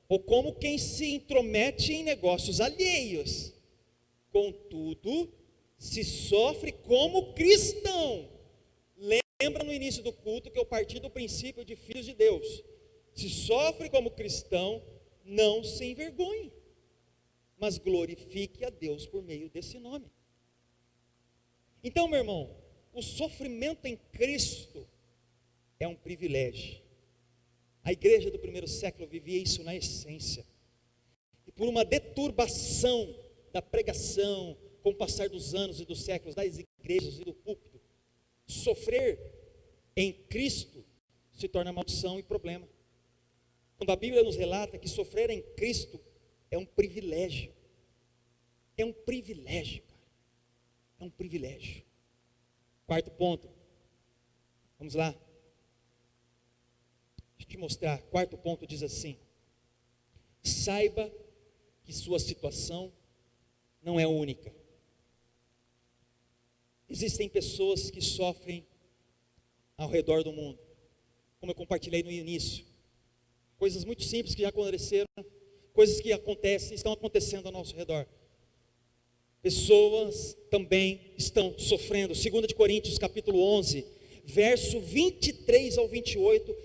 A: ou como quem se intromete em negócios alheios. Contudo, se sofre como cristão. Lembra no início do culto que eu parti do princípio de filhos de Deus. Se sofre como cristão, não se envergonhe, mas glorifique a Deus por meio desse nome. Então, meu irmão, o sofrimento em Cristo é um privilégio. A igreja do primeiro século vivia isso na essência. E por uma deturbação da pregação, com o passar dos anos e dos séculos, das igrejas e do púlpito, sofrer em Cristo se torna maldição e problema. Quando a Bíblia nos relata que sofrer em Cristo é um privilégio. É um privilégio, cara. É um privilégio. Quarto ponto. Vamos lá. Deixa eu te mostrar. Quarto ponto diz assim: saiba que sua situação não é única. Existem pessoas que sofrem ao redor do mundo, como eu compartilhei no início. Coisas muito simples que já aconteceram, coisas que acontecem, estão acontecendo ao nosso redor. Pessoas também estão sofrendo. 2 Coríntios capítulo 11, verso 23 ao 28,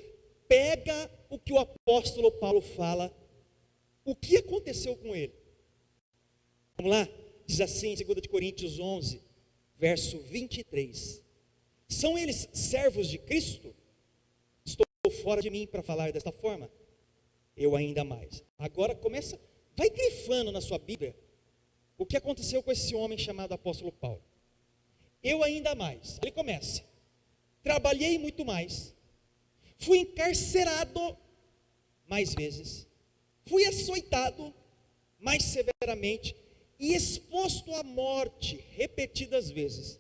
A: pega o que o apóstolo Paulo fala, o que aconteceu com ele. Vamos lá? Diz assim, 2 Coríntios 11, verso 23. São eles servos de Cristo? Estou fora de mim para falar desta forma. Eu ainda mais. Agora começa, vai grifando na sua Bíblia o que aconteceu com esse homem chamado apóstolo Paulo. Eu ainda mais. Ele começa. Trabalhei muito mais. Fui encarcerado mais vezes. Fui açoitado mais severamente e exposto à morte repetidas vezes.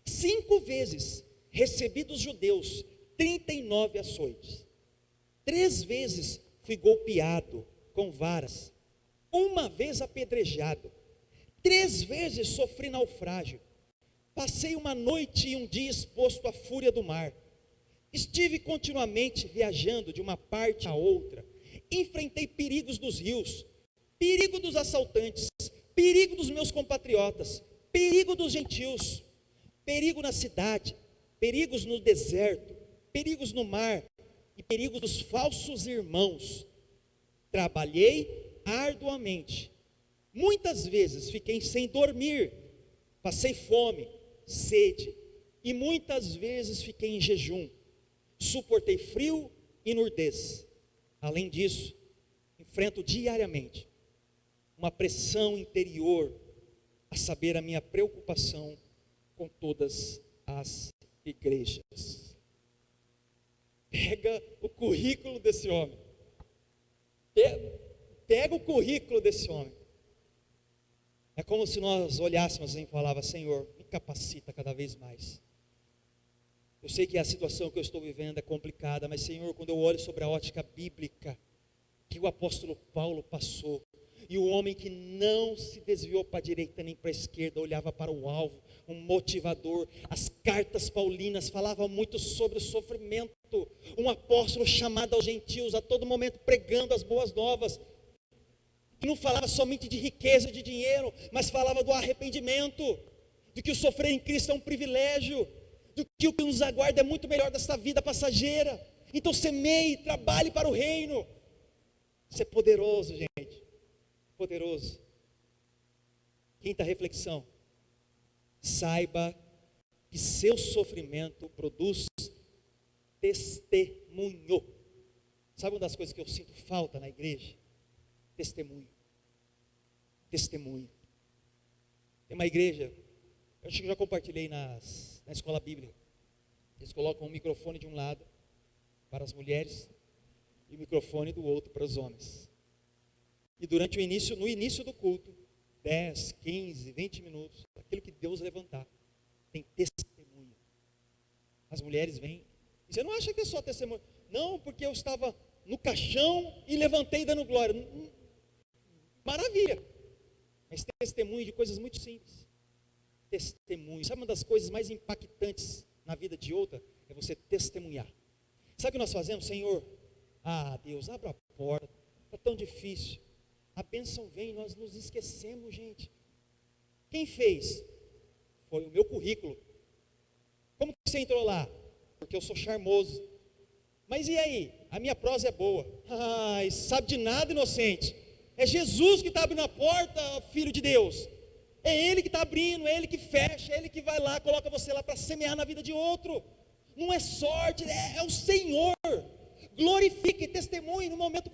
A: 5 vezes recebi dos judeus 39 açoites. 3 vezes fui golpeado com varas. 1 vez apedrejado. 3 vezes sofri naufrágio. Passei uma noite e um dia exposto à fúria do mar. Estive continuamente viajando de uma parte a outra. Enfrentei perigos dos rios, perigo dos assaltantes, perigo dos meus compatriotas, perigo dos gentios, perigo na cidade, perigos no deserto, perigos no mar e perigos dos falsos irmãos. Trabalhei arduamente. Muitas vezes fiquei sem dormir, passei fome, sede, e muitas vezes fiquei em jejum. Suportei frio e nudez. Além disso, enfrento diariamente uma pressão interior, a saber, a minha preocupação com todas as igrejas. Pega o currículo desse homem. Pega o currículo desse homem. É como se nós olhássemos e falava: Senhor, me capacita cada vez mais. Eu sei que a situação que eu estou vivendo é complicada, mas Senhor, quando eu olho sobre a ótica bíblica que o apóstolo Paulo passou, e o homem que não se desviou para a direita nem para a esquerda, olhava para o alvo, um motivador. As cartas paulinas falavam muito sobre o sofrimento. Um apóstolo chamado aos gentios, a todo momento pregando as boas novas. Que não falava somente de riqueza e de dinheiro, mas falava do arrependimento, de que o sofrer em Cristo é um privilégio, de que o que nos aguarda é muito melhor desta vida passageira. Então semeie, trabalhe para o reino. Isso é poderoso, gente. Poderoso. Quinta reflexão: saiba que seu sofrimento produz testemunho. Sabe uma das coisas que eu sinto falta na igreja? Testemunho. Testemunho. Tem uma igreja, eu acho que já compartilhei na escola bíblica. Eles colocam um microfone de um lado para as mulheres e o microfone do outro para os homens. E durante no início do culto, 10, 15, 20 minutos, aquilo que Deus levantar, tem testemunho. As mulheres vêm. E você não acha que é só testemunho? Não, porque eu estava no caixão e levantei dando glória. Maravilha. Mas testemunho de coisas muito simples. testemunho. Sabe uma das coisas mais impactantes na vida de outra? É você testemunhar. Sabe o que nós fazemos? Senhor, Deus, abra a porta, está tão difícil. A bênção vem, nós nos esquecemos, gente. Quem fez? Foi o meu currículo. Como que você entrou lá? Porque eu sou charmoso. Mas e aí? A minha prosa é boa. Ai, sabe de nada, inocente. É Jesus que está abrindo a porta, filho de Deus. É Ele que está abrindo, é Ele que fecha, é Ele que vai lá, coloca você lá para semear na vida de outro. Não é sorte, é o Senhor. Glorifique, testemunhe no momento.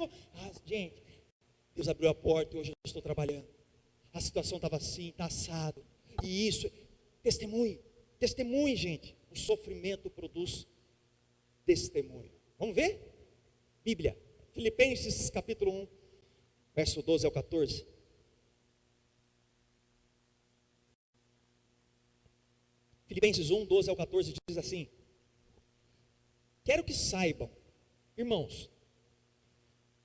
A: Gente, Deus abriu a porta e hoje eu estou trabalhando. A situação estava assim, está assado. E isso, testemunhe, gente. O sofrimento produz testemunho. Vamos ver? Bíblia, Filipenses capítulo 1, verso 12 ao 14. Filipenses 1, 12 ao 14 diz assim: quero que saibam, irmãos,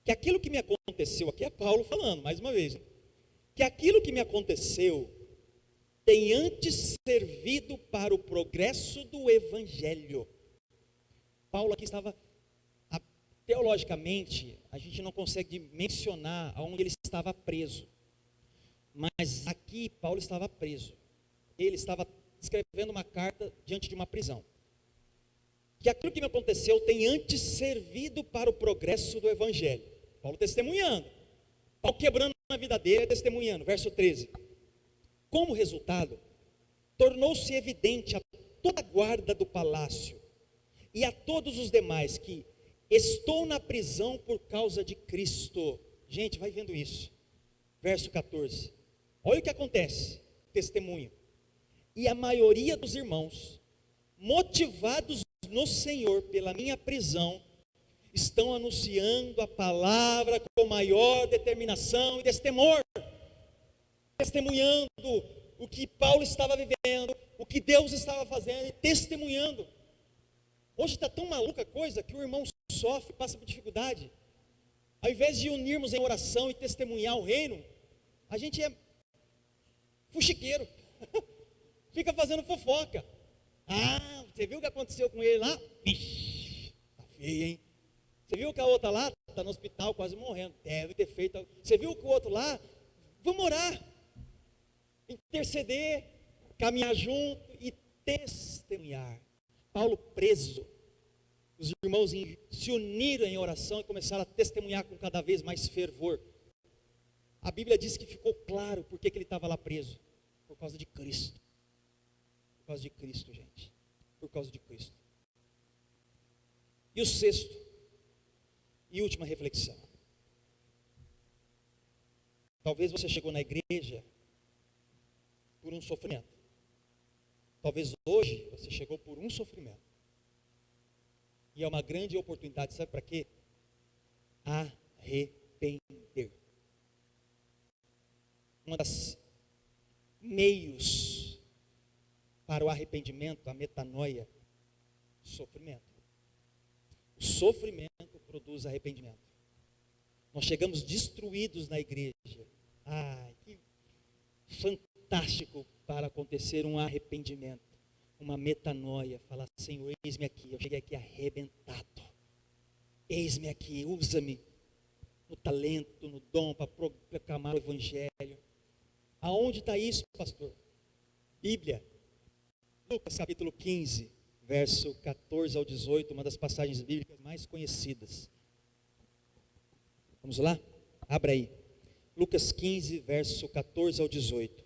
A: que aquilo que me aconteceu, aqui é Paulo falando, mais uma vez, que aquilo que me aconteceu tem antes servido para o progresso do Evangelho. Paulo aqui estava, teologicamente, a gente não consegue mencionar aonde ele estava preso, mas aqui Paulo estava preso, ele estava escrevendo uma carta diante de uma prisão. Que aquilo que me aconteceu tem antes servido para o progresso do Evangelho. Paulo testemunhando, Paulo quebrando na vida dele, testemunhando, verso 13. Como resultado, tornou-se evidente a toda a guarda do palácio e a todos os demais que estou na prisão por causa de Cristo. Gente, vai vendo isso. Verso 14. Olha o que acontece, testemunho. E a maioria dos irmãos, motivados no Senhor pela minha prisão, estão anunciando a palavra com maior determinação e destemor, testemunhando o que Paulo estava vivendo, o que Deus estava fazendo e testemunhando. Hoje está tão maluca a coisa que o irmão sofre, passa por dificuldade. Ao invés de unirmos em oração e testemunhar o reino, a gente é fuxiqueiro, fica fazendo fofoca. Você viu o que aconteceu com ele lá? Ixi, tá feio, hein? Você viu que a outra lá está no hospital quase morrendo? Deve ter feito. Você viu que o outro lá? Vamos orar, interceder, caminhar junto e testemunhar. Paulo preso, os irmãos se uniram em oração e começaram a testemunhar com cada vez mais fervor. A Bíblia diz que ficou claro por que ele estava lá preso. Por causa de Cristo. Por causa de Cristo, gente. Por causa de Cristo. E o sexto e última reflexão. Talvez você chegou na igreja por um sofrimento. Talvez hoje você chegou por um sofrimento. E é uma grande oportunidade, sabe para quê? Arrepender. Uma das meios para o arrependimento, a metanoia, sofrimento. O sofrimento produz arrependimento. Nós chegamos destruídos na igreja. Que fantástico para acontecer um arrependimento, uma metanoia. Falar, Senhor, eis-me aqui, eu cheguei aqui arrebentado. Eis-me aqui, usa-me no talento, no dom para proclamar o Evangelho. Aonde está isso, pastor? Bíblia, Lucas capítulo 15, verso 14 ao 18, uma das passagens bíblicas mais conhecidas. Vamos lá? Abra aí. Lucas 15, verso 14 ao 18.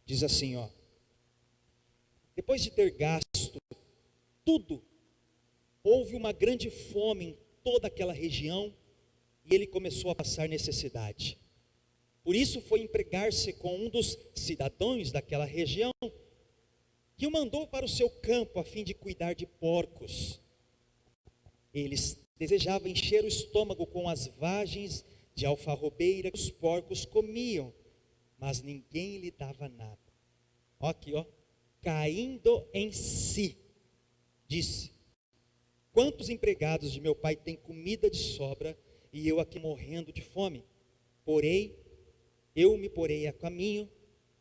A: Diz assim, depois de ter gasto tudo, houve uma grande fome em toda aquela região e ele começou a passar necessidade. Por isso foi empregar-se com um dos cidadãos daquela região, que o mandou para o seu campo a fim de cuidar de porcos. Eles desejavam encher o estômago com as vagens de alfarrobeira que os porcos comiam, mas ninguém lhe dava nada. Aqui, caindo em si, disse: quantos empregados de meu pai têm comida de sobra e eu aqui morrendo de fome? Eu me porei a caminho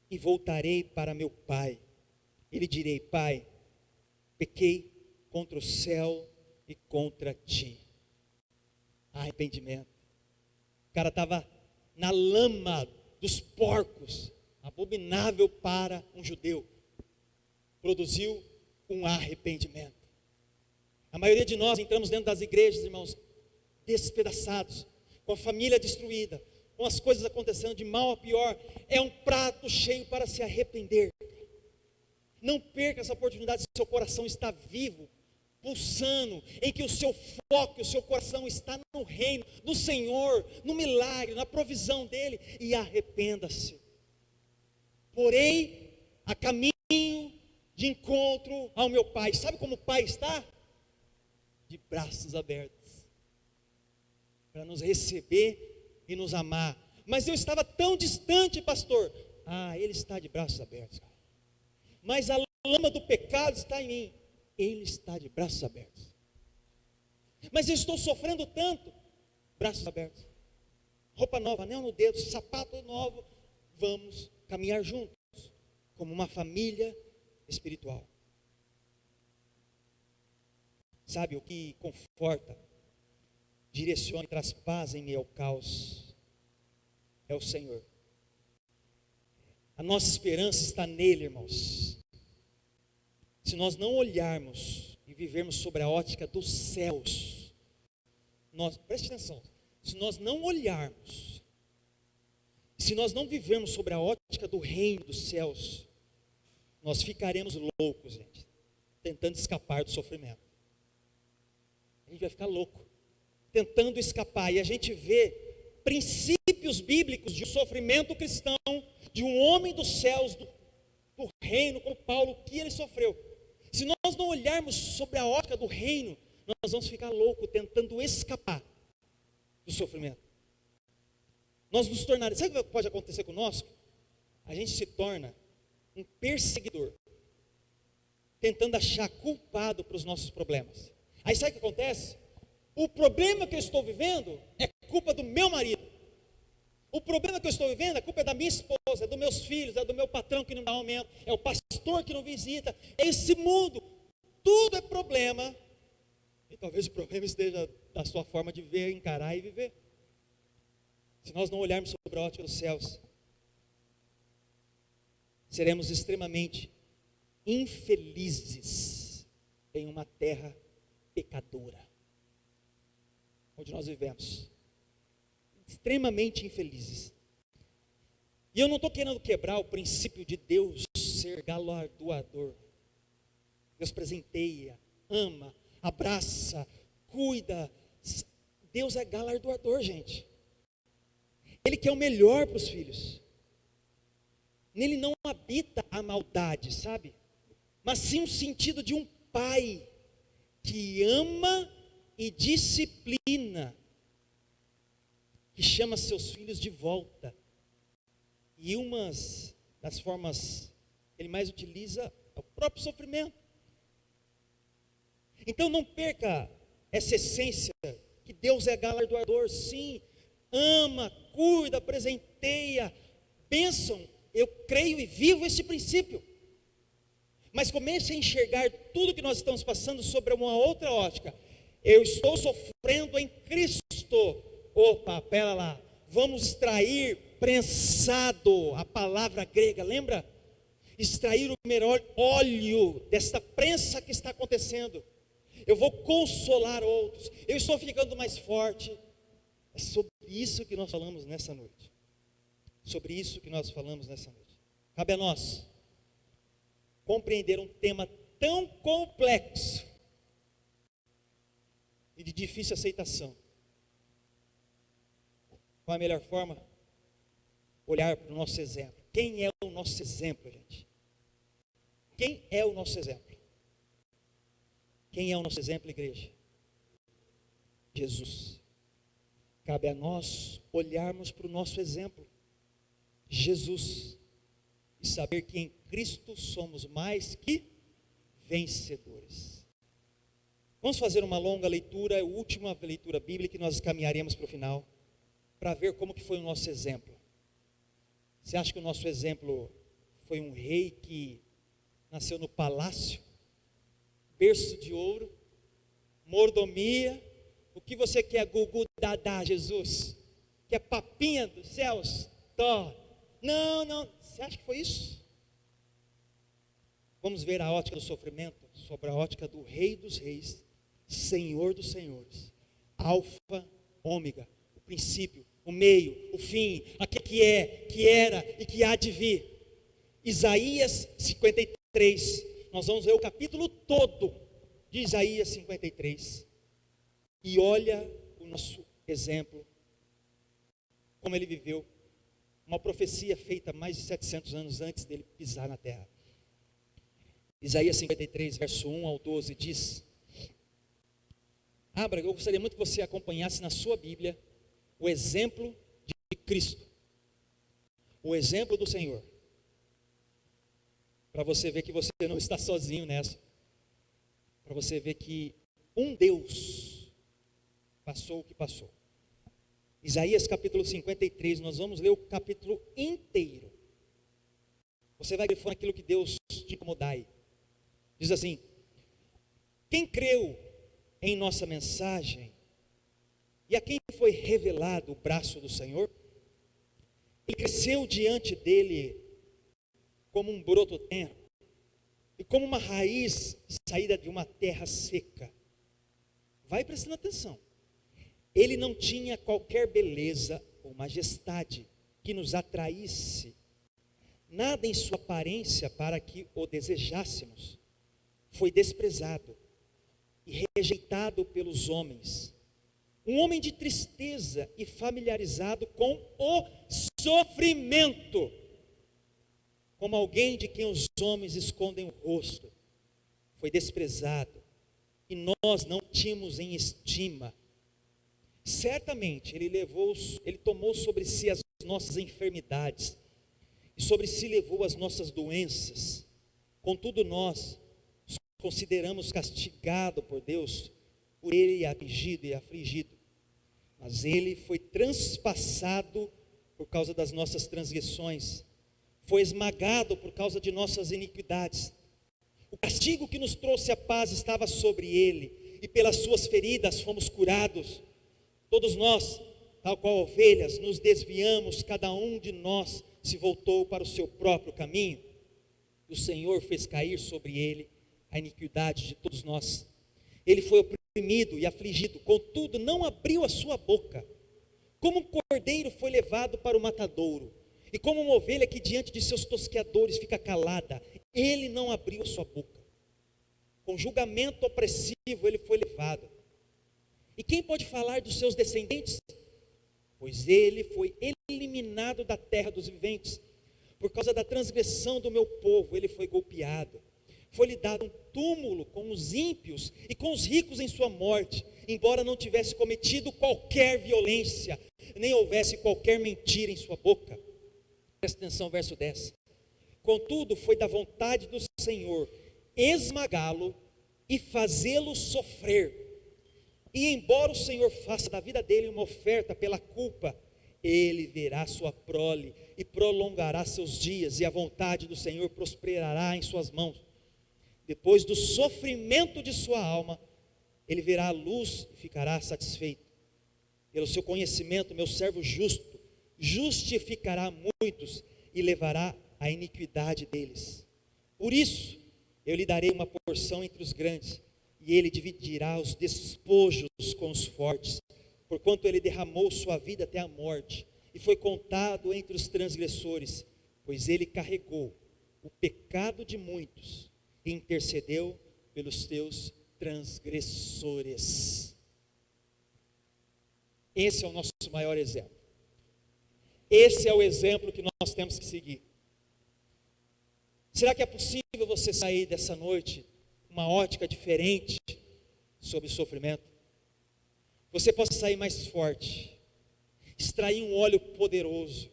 A: e voltarei para meu pai. E lhe direi: Pai, pequei contra o céu e contra ti. Arrependimento. O cara estava na lama dos porcos, abominável para um judeu. Produziu um arrependimento. A maioria de nós entramos dentro das igrejas, irmãos, despedaçados, com a família destruída, com as coisas acontecendo de mal a pior. É um prato cheio para se arrepender. Não perca essa oportunidade, se seu coração está vivo, pulsando, em que o seu foco, o seu coração está no reino, no Senhor, no milagre, na provisão dEle, e arrependa-se. Porém, a caminho de encontro ao meu Pai. Sabe como o Pai está? De braços abertos, para nos receber e nos amar. Mas eu estava tão distante, pastor. Ele está de braços abertos. Mas a lama do pecado está em mim. Ele está de braços abertos. Mas eu estou sofrendo tanto. Braços abertos. Roupa nova, anel no dedo, sapato novo. Vamos caminhar juntos, como uma família espiritual. Sabe o que conforta, direciona e traz paz em meio ao caos? É o Senhor. A nossa esperança está nele, irmãos. Se nós não olharmos e vivermos sobre a ótica dos céus, preste atenção, se nós não olharmos, se nós não vivermos sobre a ótica do reino dos céus, nós ficaremos loucos, gente, tentando escapar do sofrimento. A gente vai ficar louco, tentando escapar, e a gente vê princípios bíblicos de um sofrimento cristão, de um homem dos céus, do reino, como Paulo, que ele sofreu. Se nós não olharmos sobre a ótica do reino, nós vamos ficar loucos tentando escapar do sofrimento. Nós nos tornaremos, sabe o que pode acontecer conosco? A gente se torna um perseguidor, tentando achar culpado para os nossos problemas. Aí sabe o que acontece? O problema que eu estou vivendo é culpa do meu marido. O problema que eu estou vivendo, a culpa é da minha esposa, é dos meus filhos, é do meu patrão que não dá aumento, é o pastor que não visita, é esse mundo. Tudo é problema. E talvez o problema esteja da sua forma de ver, encarar e viver. Se nós não olharmos sobre a ótica dos céus, seremos extremamente infelizes em uma terra pecadora, onde nós vivemos. Extremamente infelizes. E eu não estou querendo quebrar o princípio de Deus ser galardoador. Deus presenteia, ama, abraça, cuida. Deus é galardoador, gente. Ele quer o melhor para os filhos. Nele não habita a maldade, sabe? Mas sim o sentido de um pai que ama e disciplina, que chama seus filhos de volta. E uma das formas que ele mais utiliza é o próprio sofrimento. Então não perca essa essência, que Deus é galardoador, sim, ama, cuida, presenteia, bênção. Eu creio e vivo esse princípio. Mas comece a enxergar tudo que nós estamos passando sobre uma outra ótica. Eu estou sofrendo em Cristo. Opa, pera lá, vamos extrair prensado, a palavra grega, lembra? Extrair o melhor óleo desta prensa que está acontecendo. Eu vou consolar outros, eu estou ficando mais forte. É sobre isso que nós falamos nessa noite. Sobre isso que nós falamos nessa noite. Cabe a nós compreender um tema tão complexo e de difícil aceitação. Qual a melhor forma? Olhar para o nosso exemplo. Quem é o nosso exemplo, gente? Quem é o nosso exemplo? Quem é o nosso exemplo, igreja? Jesus. Cabe a nós olharmos para o nosso exemplo, Jesus, e saber que em Cristo somos mais que vencedores. Vamos fazer uma longa leitura, a última leitura bíblica, que nós caminharemos para o final, para ver como que foi o nosso exemplo. Você acha que o nosso exemplo foi um rei que nasceu no palácio, berço de ouro, mordomia? O que você quer, Gugu Dadá, Jesus? Que é papinha dos céus? Tó. Não. Você acha que foi isso? Vamos ver a ótica do sofrimento, sobre a ótica do Rei dos Reis, Senhor dos Senhores, Alfa, Ômega, o princípio, o meio, o fim, aquele que é, que era e que há de vir. Isaías 53, nós vamos ver o capítulo todo de Isaías 53. E olha o nosso exemplo, como ele viveu, uma profecia feita mais de 700 anos antes dele pisar na terra. Isaías 53, verso 1 ao 12 diz: abra, eu gostaria muito que você acompanhasse na sua Bíblia o exemplo de Cristo, o exemplo do Senhor, para você ver que você não está sozinho nessa, para você ver que um Deus passou o que passou. Isaías capítulo 53, nós vamos ler o capítulo inteiro. Você vai ver aquilo que Deus te incomodai. Diz assim: quem creu em nossa mensagem, e a quem foi revelado o braço do Senhor, ele cresceu diante dele como um broto tenro, e como uma raiz saída de uma terra seca. Vai prestando atenção. Ele não tinha qualquer beleza ou majestade que nos atraísse, nada em sua aparência para que o desejássemos. Foi desprezado e rejeitado pelos homens, um homem de tristeza e familiarizado com o sofrimento, como alguém de quem os homens escondem o rosto. Foi desprezado e nós não tínhamos em estima. Certamente ele tomou sobre si as nossas enfermidades e sobre si levou as nossas doenças. Contudo nós consideramos castigado por Deus, por ele atingido e afligido. Mas ele foi transpassado por causa das nossas transgressões, foi esmagado por causa de nossas iniquidades. O castigo que nos trouxe a paz estava sobre ele, e pelas suas feridas fomos curados. Todos nós, tal qual ovelhas, nos desviamos, cada um de nós se voltou para o seu próprio caminho. O Senhor fez cair sobre ele a iniquidade de todos nós. Ele foi oprimido e afligido, contudo não abriu a sua boca. Como um cordeiro foi levado para o matadouro, e como uma ovelha que diante de seus tosqueadores fica calada, ele não abriu a sua boca. Com julgamento opressivo ele foi levado. E quem pode falar dos seus descendentes? Pois ele foi eliminado da terra dos viventes. Por causa da transgressão do meu povo ele foi golpeado. Foi-lhe dado um túmulo com os ímpios e com os ricos em sua morte, embora não tivesse cometido qualquer violência, nem houvesse qualquer mentira em sua boca. Presta atenção, verso 10. Contudo, foi da vontade do Senhor esmagá-lo e fazê-lo sofrer. E embora o Senhor faça da vida dele uma oferta pela culpa, ele verá sua prole e prolongará seus dias, e a vontade do Senhor prosperará em suas mãos. Depois do sofrimento de sua alma, ele verá a luz e ficará satisfeito. Pelo seu conhecimento, meu servo justo justificará muitos e levará a iniquidade deles. Por isso, eu lhe darei uma porção entre os grandes, e ele dividirá os despojos com os fortes, porquanto ele derramou sua vida até a morte, e foi contado entre os transgressores, pois ele carregou o pecado de muitos, e intercedeu pelos teus transgressores. Esse é o nosso maior exemplo. Esse é o exemplo que nós temos que seguir. Será que é possível você sair dessa noite com uma ótica diferente sobre o sofrimento? Você possa sair mais forte, extrair um óleo poderoso,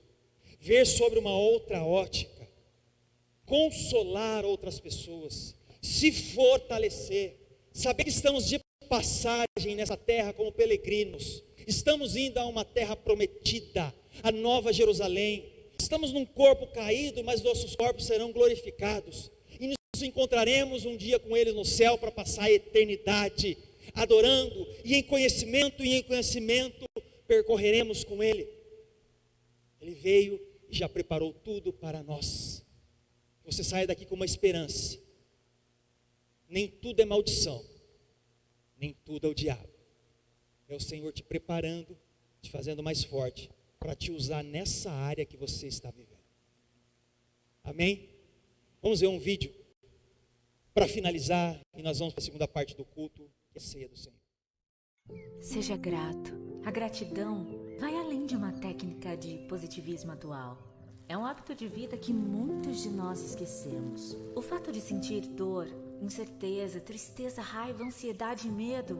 A: ver sobre uma outra ótica, consolar outras pessoas, se fortalecer, saber que estamos passagem nessa terra como peregrinos. Estamos indo a uma terra prometida, a nova Jerusalém. Estamos num corpo caído, mas nossos corpos serão glorificados. E nos encontraremos um dia com Ele no céu para passar a eternidade, adorando, e em conhecimento percorreremos com Ele. Ele veio e já preparou tudo para nós. Você sai daqui com uma esperança. Nem tudo é maldição, nem tudo é o diabo. É o Senhor te preparando, te fazendo mais forte, para te usar nessa área que você está vivendo. Amém? Vamos ver um vídeo para finalizar, e nós vamos para a segunda parte do culto, que é a ceia do Senhor.
B: Seja grato. A gratidão vai além de uma técnica de positivismo atual. É um hábito de vida que muitos de nós esquecemos. O fato de sentir dor, incerteza, tristeza, raiva, ansiedade e medo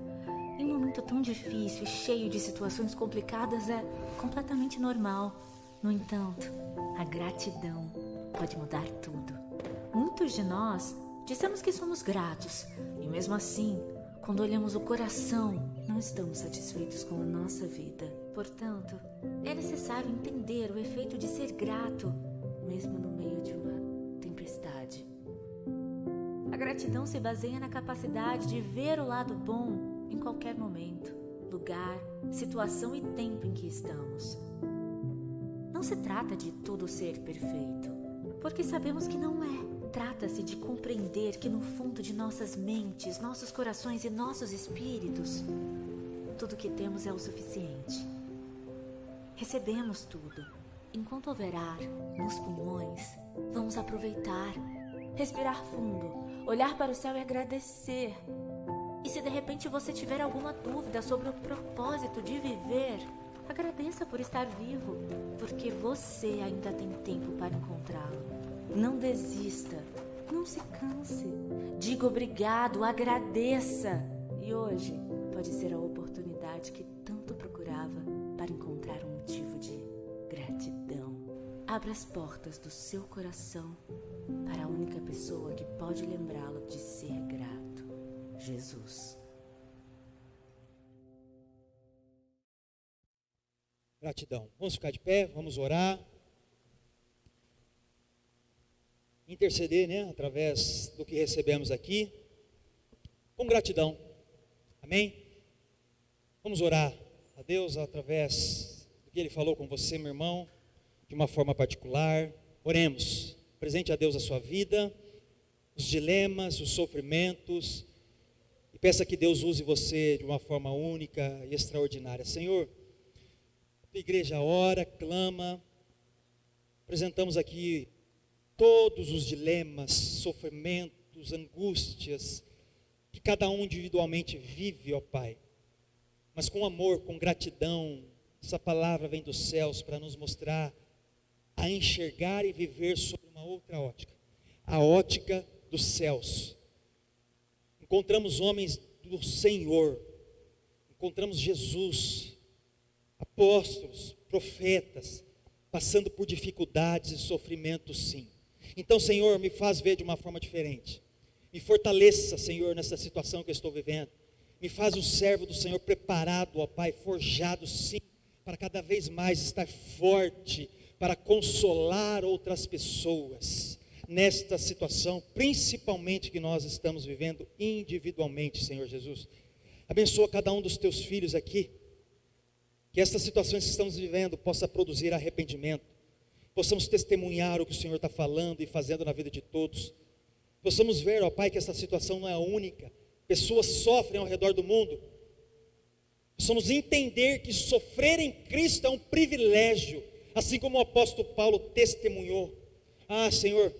B: em um momento tão difícil e cheio de situações complicadas é completamente normal. No entanto, a gratidão pode mudar tudo. Muitos de nós dissemos que somos gratos e mesmo assim, quando olhamos o coração, não estamos satisfeitos com a nossa vida. Portanto, é necessário entender o efeito de ser grato, mesmo no meio de uma tempestade. A gratidão se baseia na capacidade de ver o lado bom em qualquer momento, lugar, situação e tempo em que estamos. Não se trata de tudo ser perfeito, porque sabemos que não é. Trata-se de compreender que no fundo de nossas mentes, nossos corações e nossos espíritos, tudo que temos é o suficiente. Recebemos tudo. Enquanto houver ar nos pulmões, vamos aproveitar, respirar fundo, olhar para o céu e agradecer. E se de repente você tiver alguma dúvida sobre o propósito de viver, agradeça por estar vivo, porque você ainda tem tempo para encontrá-lo. Não desista, não se canse, diga obrigado, agradeça. E hoje pode ser a oportunidade que tanto procurava para encontrar um motivo de gratidão. Abra as portas do seu coração para a única pessoa que pode lembrá-lo de ser grato, Jesus.
A: Gratidão. Vamos ficar de pé, vamos orar. Interceder, através do que recebemos aqui, com gratidão. Amém? Vamos orar a Deus através do que Ele falou com você, meu irmão, de uma forma particular. Oremos. Presente a Deus a sua vida, os dilemas, os sofrimentos, e peça que Deus use você de uma forma única e extraordinária. Senhor, a igreja ora, clama, apresentamos aqui todos os dilemas, sofrimentos, angústias, que cada um individualmente vive, ó Pai. Mas com amor, com gratidão, essa palavra vem dos céus para nos mostrar a enxergar e viver sob uma outra ótica. A ótica dos céus. Encontramos homens do Senhor, encontramos Jesus, apóstolos, profetas, passando por dificuldades e sofrimentos, sim. Então, Senhor, me faz ver de uma forma diferente. Me fortaleça, Senhor, nessa situação que eu estou vivendo. Me faz um servo do Senhor preparado, ó Pai, forjado, sim, para cada vez mais estar forte, para consolar outras pessoas nesta situação, principalmente que nós estamos vivendo individualmente, Senhor Jesus. Abençoa cada um dos teus filhos aqui, que essas situações que estamos vivendo possa produzir arrependimento. Possamos testemunhar o que o Senhor está falando e fazendo na vida de todos. Possamos ver, ó Pai, que essa situação não é a única. Pessoas sofrem ao redor do mundo. Possamos entender que sofrer em Cristo é um privilégio, assim como o apóstolo Paulo testemunhou. Ah, Senhor,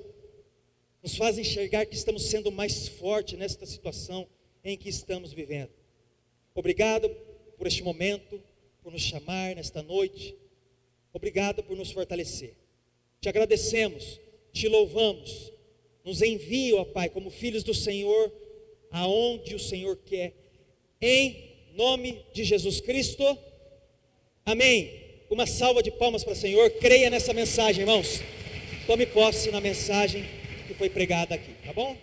A: nos faz enxergar que estamos sendo mais fortes nesta situação em que estamos vivendo. Obrigado por este momento, por nos chamar nesta noite. Obrigado por nos fortalecer. Te agradecemos, te louvamos. Nos envia, ó Pai, como filhos do Senhor, aonde o Senhor quer. Em nome de Jesus Cristo. Amém. Uma salva de palmas para o Senhor. Creia nessa mensagem, irmãos. Tome posse na mensagem que foi pregada aqui, tá bom?